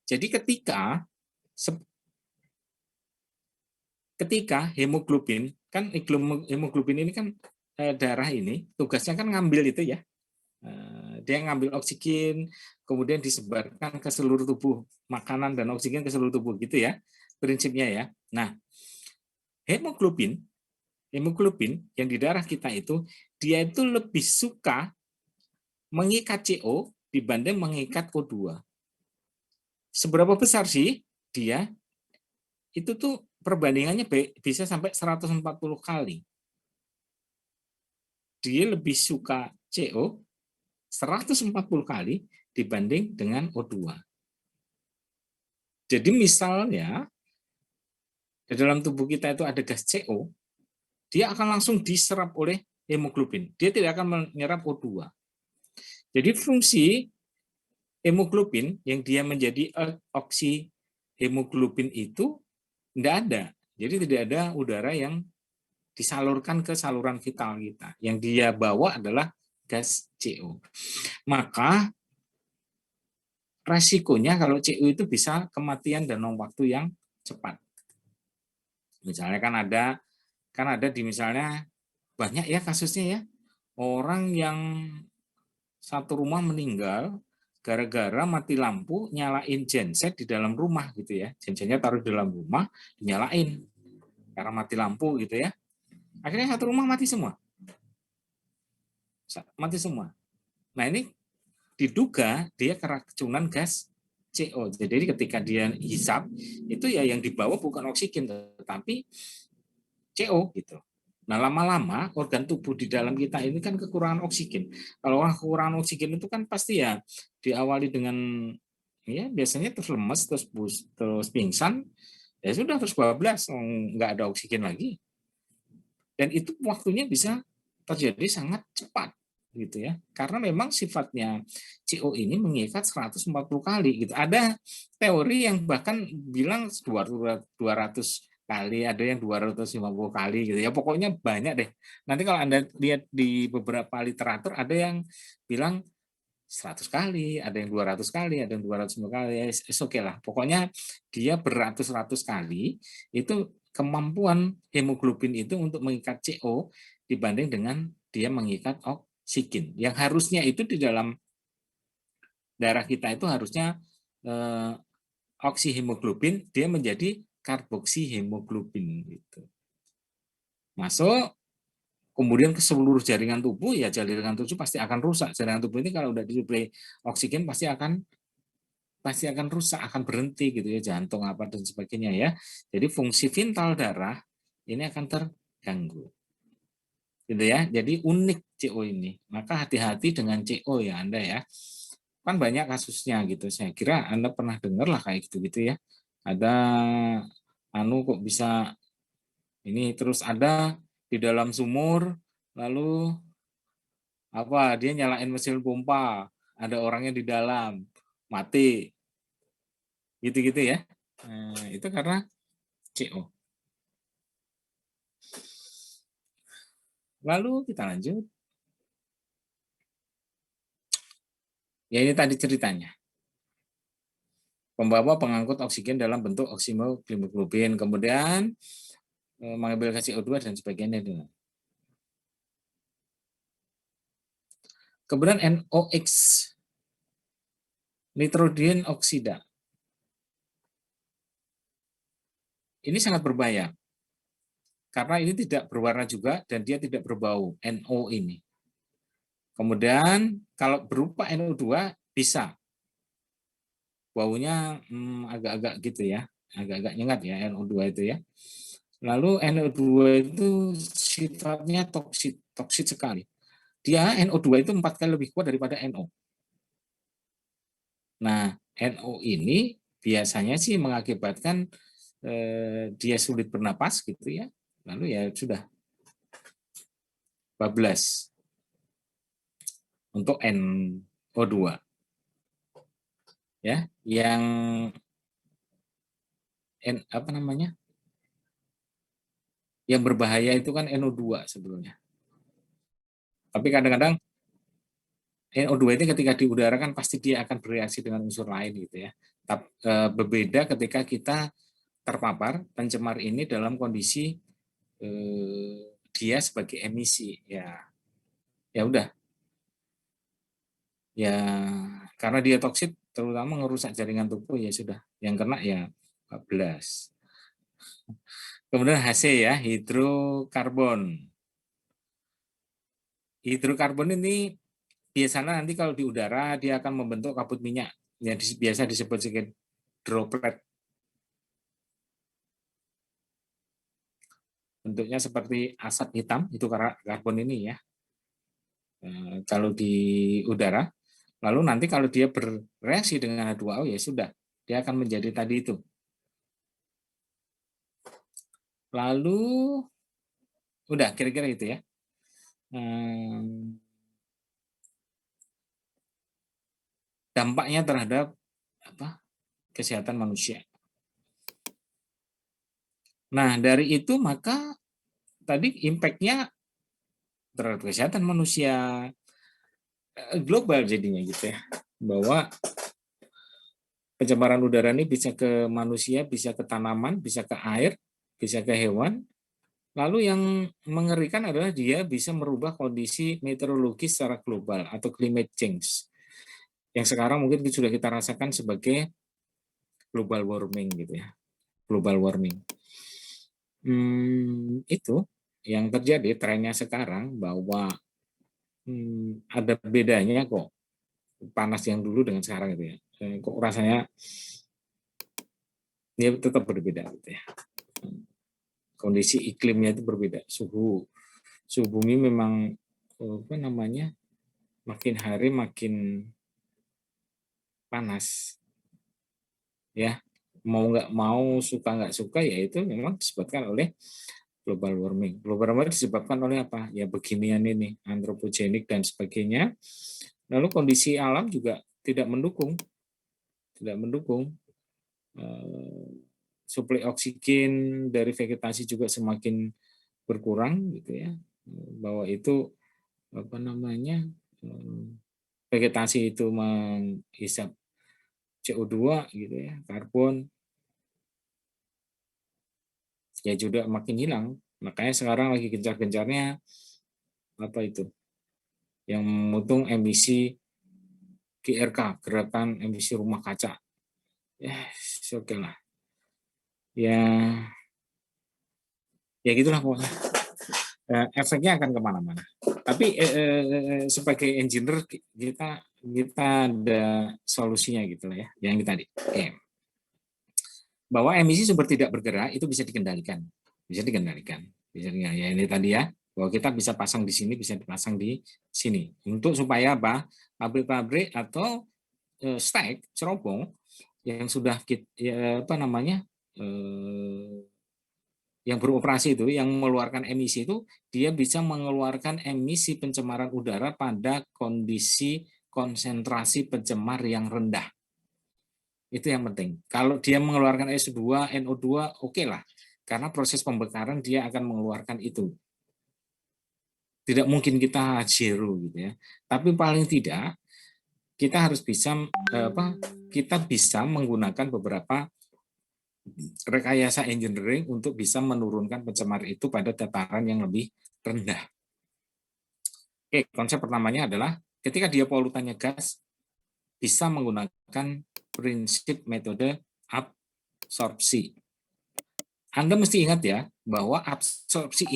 Jadi ketika hemoglobin, kan hemoglobin ini kan darah ini tugasnya kan ngambil itu ya. Dia ngambil oksigen, kemudian disebarkan ke seluruh tubuh, makanan dan oksigen ke seluruh tubuh gitu ya. Prinsipnya ya. Nah, hemoglobin yang di darah kita itu, dia itu lebih suka mengikat CO dibanding mengikat O2. Seberapa besar sih dia? Itu tuh perbandingannya bisa sampai 140 kali. Dia lebih suka CO 140 kali dibanding dengan O2. Jadi misalnya di dalam tubuh kita itu ada gas CO, dia akan langsung diserap oleh hemoglobin. Dia tidak akan menyerap O2. Jadi fungsi hemoglobin yang dia menjadi oksihemoglobin itu tidak ada. Jadi tidak ada udara yang disalurkan ke saluran vital kita. Yang dia bawa adalah gas CO. Maka resikonya kalau CO itu bisa kematian dalam waktu yang cepat. Misalnya kan ada di misalnya banyak ya kasusnya ya. Orang yang satu rumah meninggal gara-gara mati lampu nyalain genset di dalam rumah gitu ya. Gensetnya taruh di dalam rumah, dinyalain karena mati lampu gitu ya. Akhirnya satu rumah mati semua. Nah ini diduga dia keracunan gas CO. Jadi ketika dia hisap itu ya yang dibawa bukan oksigen tetapi CO gitu. Nah lama-lama organ tubuh di dalam kita ini kan kekurangan oksigen. Kalau orang kekurangan oksigen itu kan pasti ya diawali dengan ya biasanya terus lemes, terus pingsan, ya sudah terus bablas, nggak ada oksigen lagi. Dan itu waktunya bisa terjadi sangat cepat gitu ya. Karena memang sifatnya CO ini mengikat 140 kali gitu. Ada teori yang bahkan bilang 200 kali, ada yang 250 kali gitu ya. Pokoknya banyak deh. Nanti kalau Anda lihat di beberapa literatur ada yang bilang 100 kali, ada yang 200 kali, ada yang 250 kali. Oke lah. Pokoknya dia beratus-ratus kali itu kemampuan hemoglobin itu untuk mengikat CO dibanding dengan dia mengikat oksigen. Yang harusnya itu di dalam darah kita itu harusnya oksihemoglobin dia menjadi karboksihemoglobin gitu. Masuk, kemudian ke seluruh jaringan tubuh, ya jaringan tubuh pasti akan rusak. Jaringan tubuh ini kalau udah disuplai oksigen pasti akan rusak, akan berhenti gitu ya, jantung apa dan sebagainya ya. Jadi fungsi vital darah ini akan terganggu. Gitu ya. Jadi unik CO ini. Maka hati-hati dengan CO ya Anda ya. Kan banyak kasusnya gitu. Saya kira Anda pernah dengar lah kayak gitu-gitu ya. Ada kok bisa ini terus ada di dalam sumur lalu apa dia nyalain mesin pompa, ada orangnya di dalam mati. Gitu-gitu ya. Nah, itu karena CO. Lalu kita lanjut. Ya ini tadi ceritanya. Pembawa pengangkut oksigen dalam bentuk oksimoglobin, kemudian mengambil CO2 dan sebagainya. Kemudian NOx, nitrogen oksida. Ini sangat berbahaya. Karena ini tidak berwarna juga dan dia tidak berbau, NO ini. Kemudian kalau berupa NO2 bisa. Baunya agak-agak gitu ya, agak-agak nyengat ya NO2 itu ya. Lalu NO2 itu sifatnya toksit sekali. Dia NO2 itu 4 kali lebih kuat daripada NO. Nah, NO ini biasanya sih mengakibatkan dia sulit bernapas gitu ya. Lalu ya sudah bablas untuk NO2. Ya, yang apa namanya? Yang berbahaya itu kan NO2 sebetulnya. Tapi kadang-kadang NO2 ini ketika di udara kan pasti dia akan bereaksi dengan unsur lain gitu ya. Berbeda ketika kita terpapar pencemar ini dalam kondisi dia sebagai emisi ya udah ya karena dia toksit terutama ngerusak jaringan tubuh ya sudah yang kena ya 14. Kemudian HC ya, hidrokarbon ini biasanya nanti kalau di udara dia akan membentuk kabut minyak yang biasa disebut sebagai droplet. Bentuknya seperti asap hitam, itu karbon ini ya. Kalau di udara, lalu nanti kalau dia bereaksi dengan H2O ya sudah, dia akan menjadi tadi itu. Lalu, udah kira-kira itu ya. Dampaknya terhadap kesehatan manusia. Nah, dari itu maka tadi impact-nya terhadap kesehatan manusia global jadinya gitu ya. Bahwa pencemaran udara ini bisa ke manusia, bisa ke tanaman, bisa ke air, bisa ke hewan. Lalu yang mengerikan adalah dia bisa merubah kondisi meteorologi secara global atau climate change. Yang sekarang mungkin sudah kita rasakan sebagai global warming gitu ya. Global warming. Itu yang terjadi trennya sekarang bahwa ada bedanya kok panas yang dulu dengan sekarang gitu ya. Kok rasanya dia tetap berbeda gitu ya. Kondisi iklimnya itu berbeda. Suhu bumi memang makin hari makin panas. Ya, mau nggak mau, suka nggak suka ya itu memang disebabkan oleh global warming. Global warming disebabkan oleh apa? Ya beginian ini, antropogenik dan sebagainya. Lalu kondisi alam juga tidak mendukung. Suplai oksigen dari vegetasi juga semakin berkurang gitu ya. Bahwa itu vegetasi itu menghisap CO2 gitu ya, karbon ya juga makin hilang. Makanya sekarang lagi gencar-gencarnya yang menghitung emisi GRK, gerakan emisi rumah kaca. Ya, oke lah. Ya gitulah pokoknya. efeknya akan kemana-mana. Tapi sebagai engineer kita ada solusinya gitu lah ya, yang tadi. Oke. Bahwa emisi sumber tidak bergerak itu bisa dikendalikan, bisa dikendalikan. Ya ini tadi ya, bahwa kita bisa pasang di sini, bisa dipasang di sini. Untuk supaya apa? Pabrik-pabrik atau stek cerobong yang sudah yang beroperasi itu, yang mengeluarkan emisi itu, dia bisa mengeluarkan emisi pencemaran udara pada kondisi konsentrasi pencemar yang rendah. Itu yang penting. Kalau dia mengeluarkan SO2, NO2, oke lah. Karena proses pembakaran dia akan mengeluarkan itu. Tidak mungkin kita zero gitu ya. Tapi paling tidak kita harus bisa kita bisa menggunakan beberapa rekayasa engineering untuk bisa menurunkan pencemar itu pada tataran yang lebih rendah. Oke, konsep pertamanya adalah ketika dia polutannya gas, bisa menggunakan prinsip metode absorpsi. Anda mesti ingat ya, bahwa absorpsi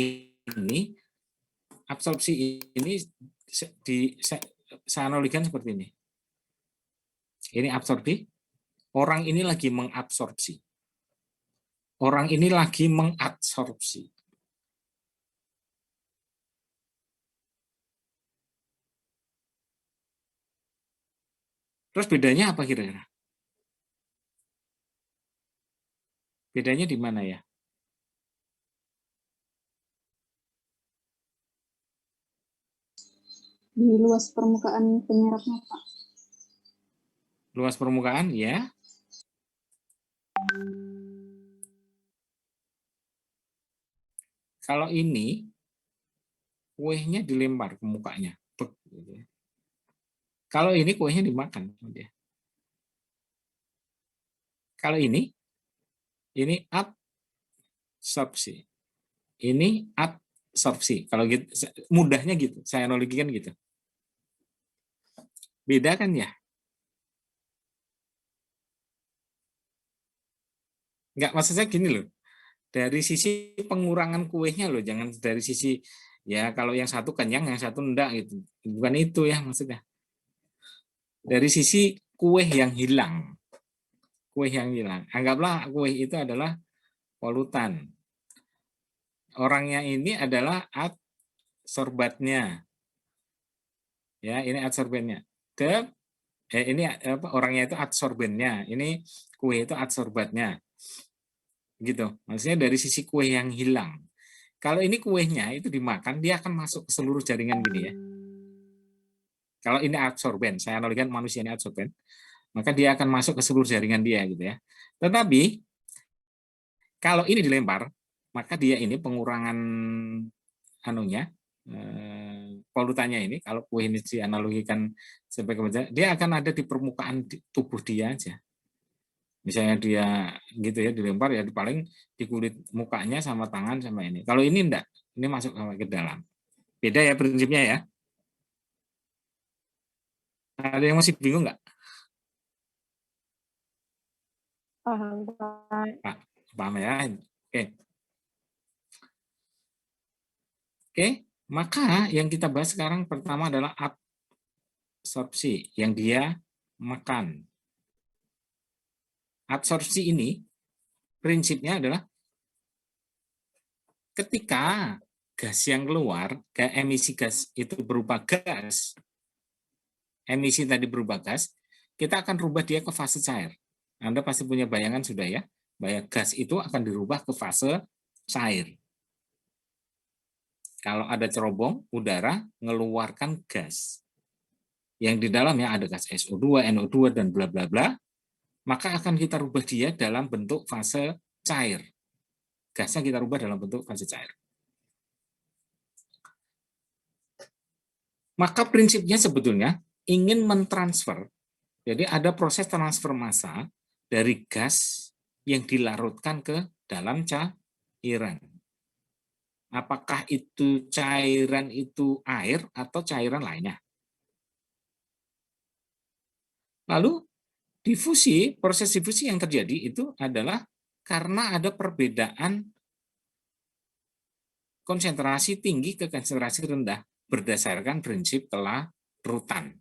ini saya analogikan seperti ini. Ini absorpsi, orang ini lagi mengabsorpsi. Orang ini lagi mengabsorpsi. Terus bedanya apa kira-kira? Bedanya di mana ya? Di luas permukaan penyerapnya, Pak. Luas permukaan, ya. Kalau ini, kuehnya dilempar ke mukanya. Kalau ini kuehnya dimakan. Kalau ini absorpsi. Ini absorpsi. Kalau gitu, mudahnya gitu. Saya analogikan gitu. Beda kan ya? Enggak, maksud saya gini loh. Dari sisi pengurangan kuehnya loh, jangan dari sisi ya kalau yang satu kenyang, yang satu enggak gitu. Bukan itu ya maksudnya. Dari sisi kue yang hilang. Kue yang hilang. Anggaplah kue itu adalah polutan. Orangnya ini adalah adsorbatnya. Ya, ini adsorbennya. Ini orangnya itu adsorbennya. Ini kue itu adsorbatnya. Gitu. Maksudnya dari sisi kue yang hilang. Kalau ini kuehnya itu dimakan, dia akan masuk ke seluruh jaringan gini ya. Kalau ini adsorben, saya analogikan manusia ini adsorben, maka dia akan masuk ke seluruh jaringan dia gitu ya. Tetapi kalau ini dilempar, maka dia ini pengurangan polutannya ini, kalau kue ini dianalogikan sebagai dia akan ada di permukaan tubuh dia aja. Misalnya dia gitu ya dilempar ya paling di kulit mukanya sama tangan sama ini. Kalau ini enggak, ini masuk ke dalam. Beda ya prinsipnya ya. Ada yang masih bingung nggak? Paham, Pak. Paham ya? Oke, maka yang kita bahas sekarang pertama adalah absorpsi yang dia makan. Absorpsi ini prinsipnya adalah ketika gas yang keluar, emisi gas itu berupa gas, emisi tadi berupa gas, kita akan rubah dia ke fase cair. Anda pasti punya bayangan sudah ya, bahwa gas itu akan dirubah ke fase cair. Kalau ada cerobong, udara mengeluarkan gas. Yang di dalamnya ada gas SO2, NO2, dan bla bla bla, maka akan kita rubah dia dalam bentuk fase cair. Gasnya kita rubah dalam bentuk fase cair. Maka prinsipnya sebetulnya ingin mentransfer, jadi ada proses transfer massa dari gas yang dilarutkan ke dalam cairan. Apakah itu cairan itu air atau cairan lainnya? Lalu difusi, proses difusi yang terjadi itu adalah karena ada perbedaan konsentrasi tinggi ke konsentrasi rendah berdasarkan prinsip kelarutan.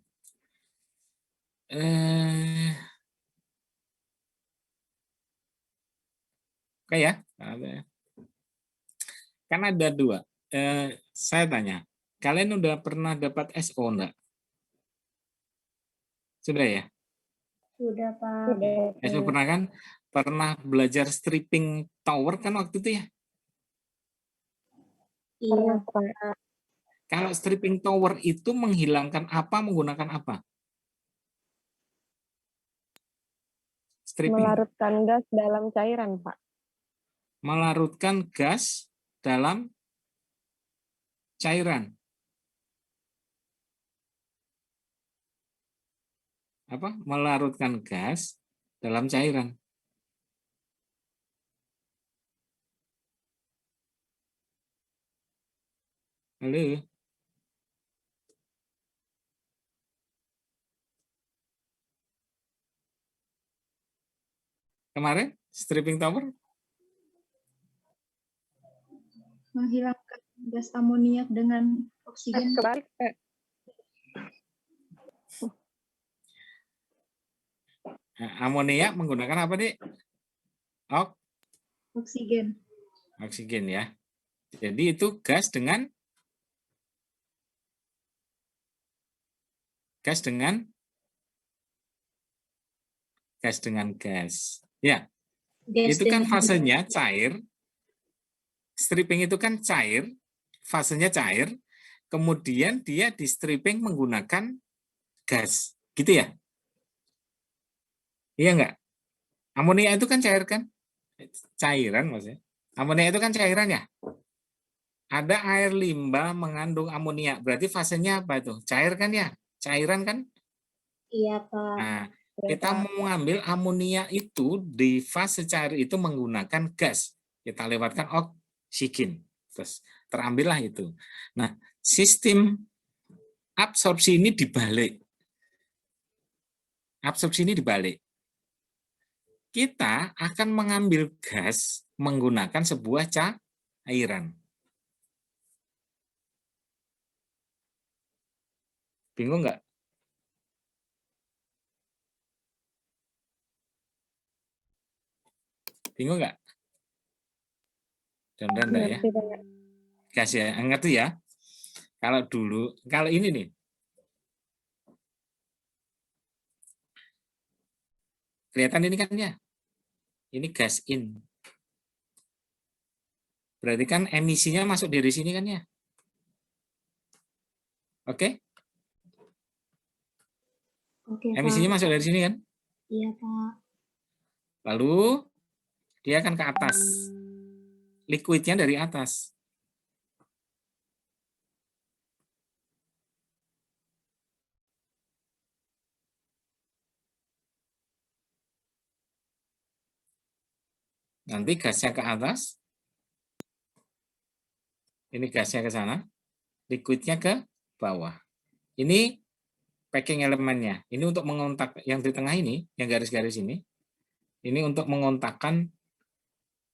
Oke ya, kan ada dua. Saya tanya, kalian udah pernah dapat SO enggak? Sudah ya? Sudah, Pak. SO pernah kan? Pernah belajar stripping tower kan waktu itu ya? Iya, Pak. Kalau stripping tower itu menghilangkan apa, menggunakan apa? Stripping. Melarutkan gas dalam cairan, Pak. Melarutkan gas dalam cairan. Apa? Melarutkan gas dalam cairan. Halo. Kemarin stripping tower Menghilangkan gas amoniak dengan oksigen. Kebalik, Pak. amonia menggunakan apa, Dik? Oksigen. Oksigen ya. Jadi itu gas dengan gas. Ya. gas Itu kan dengan fasenya cair. Stripping itu kan cair, fasenya cair. Kemudian dia di stripping menggunakan gas. Gitu ya? Iya enggak? Amonia itu kan cair kan? Cairan maksudnya. Amonia itu kan cairan ya? Ada air limbah mengandung amonia. Berarti fasenya apa itu? Cair kan ya? Cairan kan? Iya, Pak. Nah, kita mau mengambil amonia itu di fase cair itu menggunakan gas. Kita lewatkan oksigen. Terus terambillah itu. Nah, sistem absorpsi ini dibalik. Kita akan mengambil gas menggunakan sebuah cairan. Bingung nggak? Bingung nggak? Dan enggak ya? Gas ya, ngerti ya? Kalau ini nih. Kelihatan ini kan ya? Ini gas in. Berarti kan emisinya masuk dari sini kan ya? Oke? Oke, Emisinya Pak. masuk dari sini kan? Iya, Pak. Lalu dia akan ke atas. Liquidnya dari atas. Nanti gasnya ke atas. Ini gasnya ke sana. Liquidnya ke bawah. Ini packing elemennya. Ini untuk mengontak yang di tengah ini, yang garis-garis ini. Ini untuk mengontakkan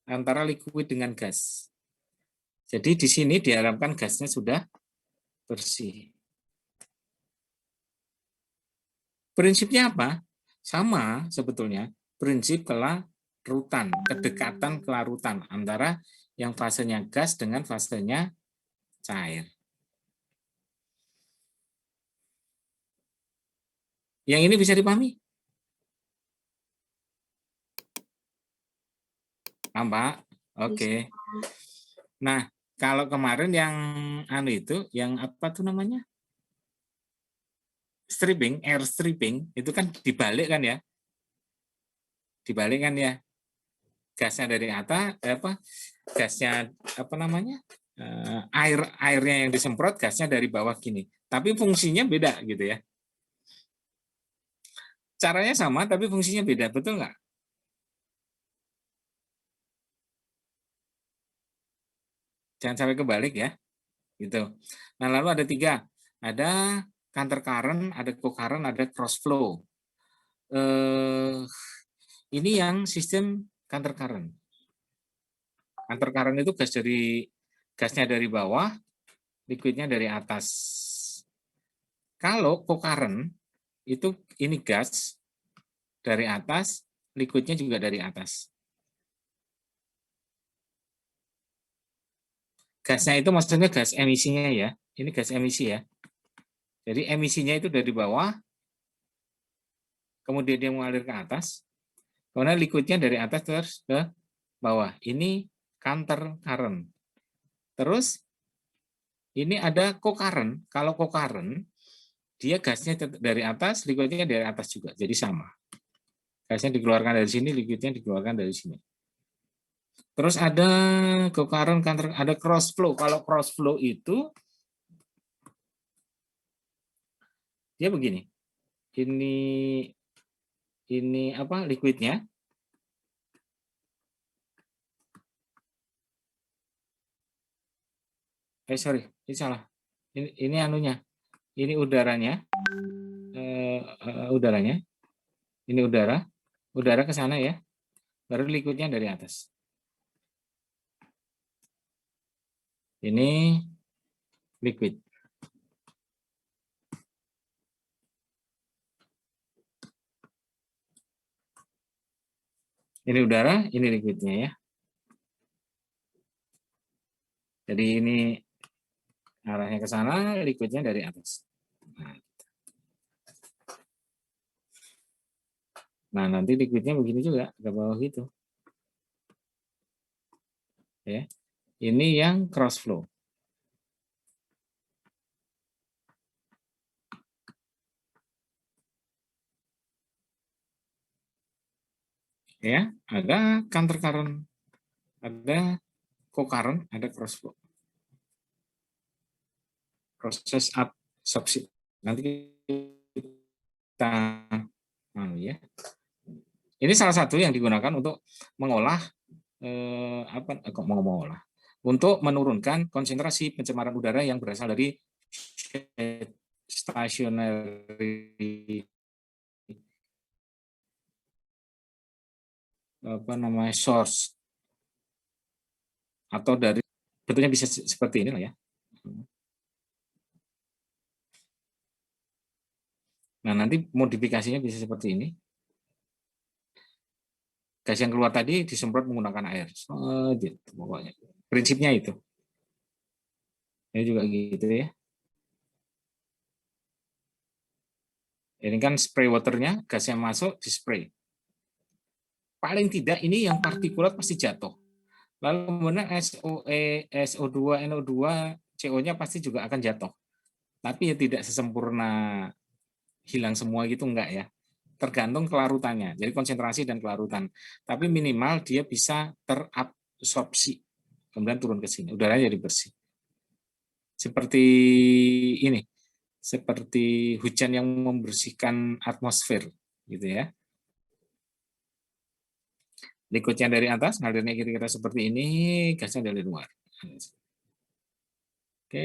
antara liquid dengan gas. Jadi di sini diharapkan gasnya sudah bersih. Prinsipnya apa? Sama sebetulnya. Prinsip kelarutan, kedekatan kelarutan antara yang fasenya gas dengan fasenya cair. Yang ini bisa dipahami? Nampak? Oke. Nah, kalau kemarin yang yang apa tuh namanya? Stripping, air stripping, itu kan dibalik kan ya? Dibalik kan ya? Gasnya dari atas, gasnya apa namanya? Airnya yang disemprot, gasnya dari bawah gini. Tapi fungsinya beda gitu ya. Caranya sama, tapi fungsinya beda, betul nggak? Jangan sampai kebalik ya, gitu. Nah lalu ada 3, ada counter current, ada co-current, ada cross flow. Ini yang sistem counter current. Counter current itu gas dari gasnya dari bawah, liquidnya dari atas. Kalau co-current itu ini gas dari atas, liquidnya juga dari atas. Gasnya itu maksudnya gas emisinya ya. Ini gas emisi ya. Jadi emisinya itu dari bawah, kemudian dia mengalir ke atas, kemudian liquidnya dari atas terus ke bawah. Ini counter current. Terus ini ada co-current. Kalau co-current, dia gasnya dari atas, liquidnya dari atas juga. Jadi sama. Gasnya dikeluarkan dari sini, liquidnya dikeluarkan dari sini. Terus ada co-current, ada cross flow. Kalau cross flow itu dia begini. Ini apa? Liquidnya. Sorry, ini salah. Ini anunya. Ini udaranya. Udaranya. Ini udara. Udara ke sana ya. Baru liquidnya dari atas. Ini liquid. Ini udara, ini liquidnya ya. Jadi ini arahnya ke sana, liquidnya dari atas. Nah, nanti liquidnya begini juga, ke bawah gitu. Ya. Ini yang cross flow. Ya, ada counter current, ada co-current, ada cross flow. Proses absorpsi. Nanti kita ya. Ini salah satu yang digunakan untuk mengolah mengolah untuk menurunkan konsentrasi pencemaran udara yang berasal dari stationary source atau dari bentuknya bisa seperti ini lah ya. Nah, nanti modifikasinya bisa seperti ini. Gas yang keluar tadi disemprot menggunakan air. Gitu, pokoknya. Prinsipnya itu. Ini juga gitu ya. Ini kan spray waternya, gas yang masuk di spray. Paling tidak ini yang partikulat pasti jatuh. Lalu kemudian SOE, SO2, NO2, CO-nya pasti juga akan jatuh. Tapi ya tidak sesempurna hilang semua gitu enggak ya. Tergantung kelarutannya. Jadi konsentrasi dan kelarutan. Tapi minimal dia bisa terabsorpsi. Kemudian turun ke sini. Udaranya jadi bersih. Seperti ini. Seperti hujan yang membersihkan atmosfer gitu ya. Liquidnya dari atas, ngalirnya kira-kira seperti ini, gasnya dari luar. Oke.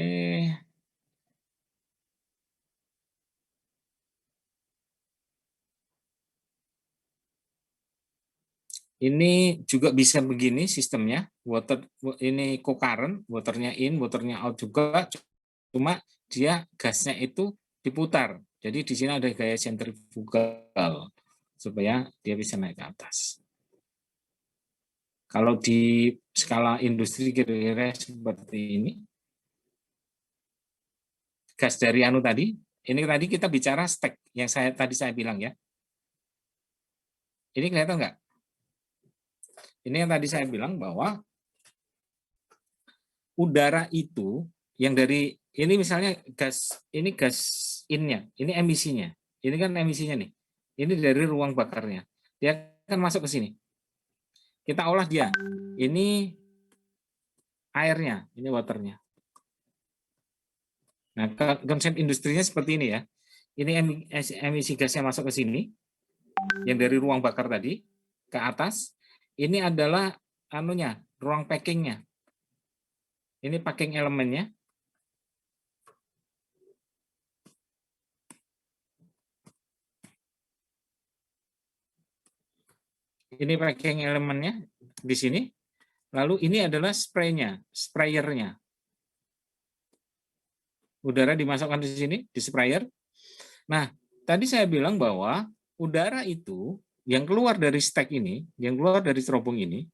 Ini juga bisa begini sistemnya, water ini co-current, waternya in, waternya out juga, cuma dia gasnya itu diputar. Jadi di sini ada gaya sentrifugal supaya dia bisa naik ke atas. Kalau di skala industri kira-kira seperti ini, gas dari anu tadi, ini tadi kita bicara stack yang tadi saya bilang ya. Ini kelihatan nggak? Ini yang tadi saya bilang bahwa udara itu yang dari ini misalnya gas innya, ini emisinya. Ini kan emisinya nih. Ini dari ruang bakarnya. Dia akan masuk ke sini. Kita olah dia. Ini airnya, ini waternya. Nah, konsep industrinya seperti ini ya. Ini emisi gasnya masuk ke sini, yang dari ruang bakar tadi ke atas. Ini adalah anunya, ruang packingnya. Ini packing elemennya. Ini packing elemennya di sini. Lalu ini adalah sprayernya. Udara dimasukkan di sini, di sprayer. Nah, tadi saya bilang bahwa udara itu yang keluar dari stek ini, yang keluar dari cerobong ini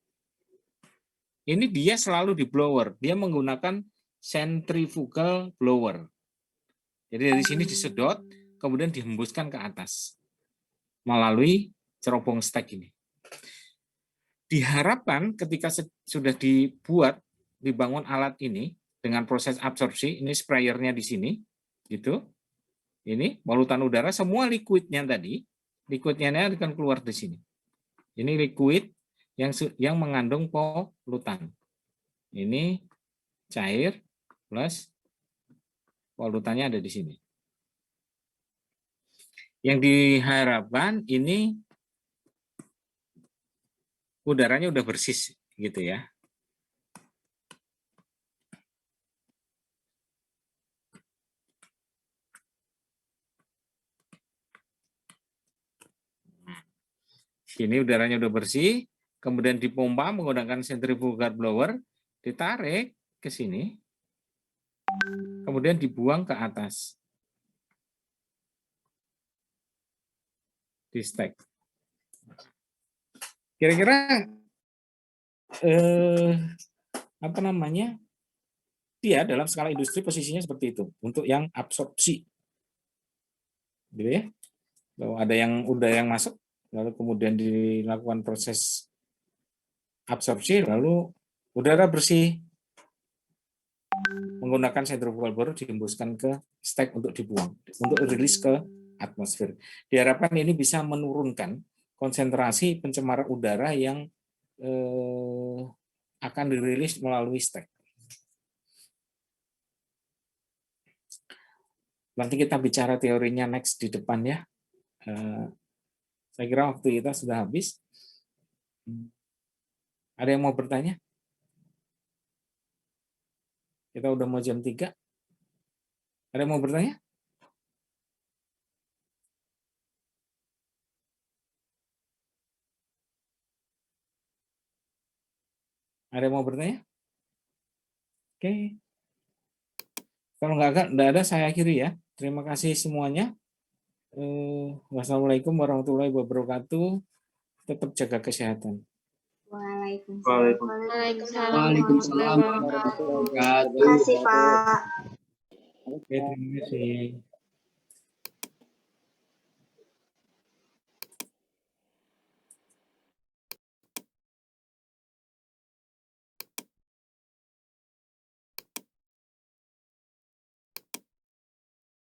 dia selalu di blower. Dia menggunakan centrifugal blower. Jadi dari sini disedot, kemudian dihembuskan ke atas melalui cerobong stek ini. Diharapkan ketika sudah dibangun alat ini dengan proses absorpsi, ini sprayernya di sini, gitu. Ini polutan udara, semua liquidnya tadi, liquidnya akan keluar di sini. Ini liquid yang mengandung polutan. Ini cair plus polutannya ada di sini. Yang diharapkan ini udaranya udah bersih gitu ya. Ini udaranya udah bersih, kemudian dipompa menggunakan centrifugal blower, ditarik ke sini, kemudian dibuang ke atas. Di stek. Kira-kira dia dalam skala industri posisinya seperti itu untuk yang absorpsi, gitu ya. Kalau ada yang udara yang masuk, lalu kemudian dilakukan proses absorpsi, lalu udara bersih menggunakan centrifugal blower dihembuskan ke stek untuk dibuang, untuk rilis ke atmosfer. Diharapkan ini bisa menurunkan konsentrasi pencemaran udara yang akan dirilis melalui stek. Nanti kita bicara teorinya next di depan ya. Saya kira waktu kita sudah habis. Ada yang mau bertanya? Kita udah mau jam 3. Ada yang mau bertanya? Ada yang mau bertanya? Oke. Kalau nggak ada, saya akhiri ya. Terima kasih semuanya. Wassalamualaikum warahmatullahi wabarakatuh. Tetap jaga kesehatan. Waalaikumsalam. Waalaikumsalam warahmatullahi wabarakatuh. Terima kasih, Pak. Oke, terima kasih.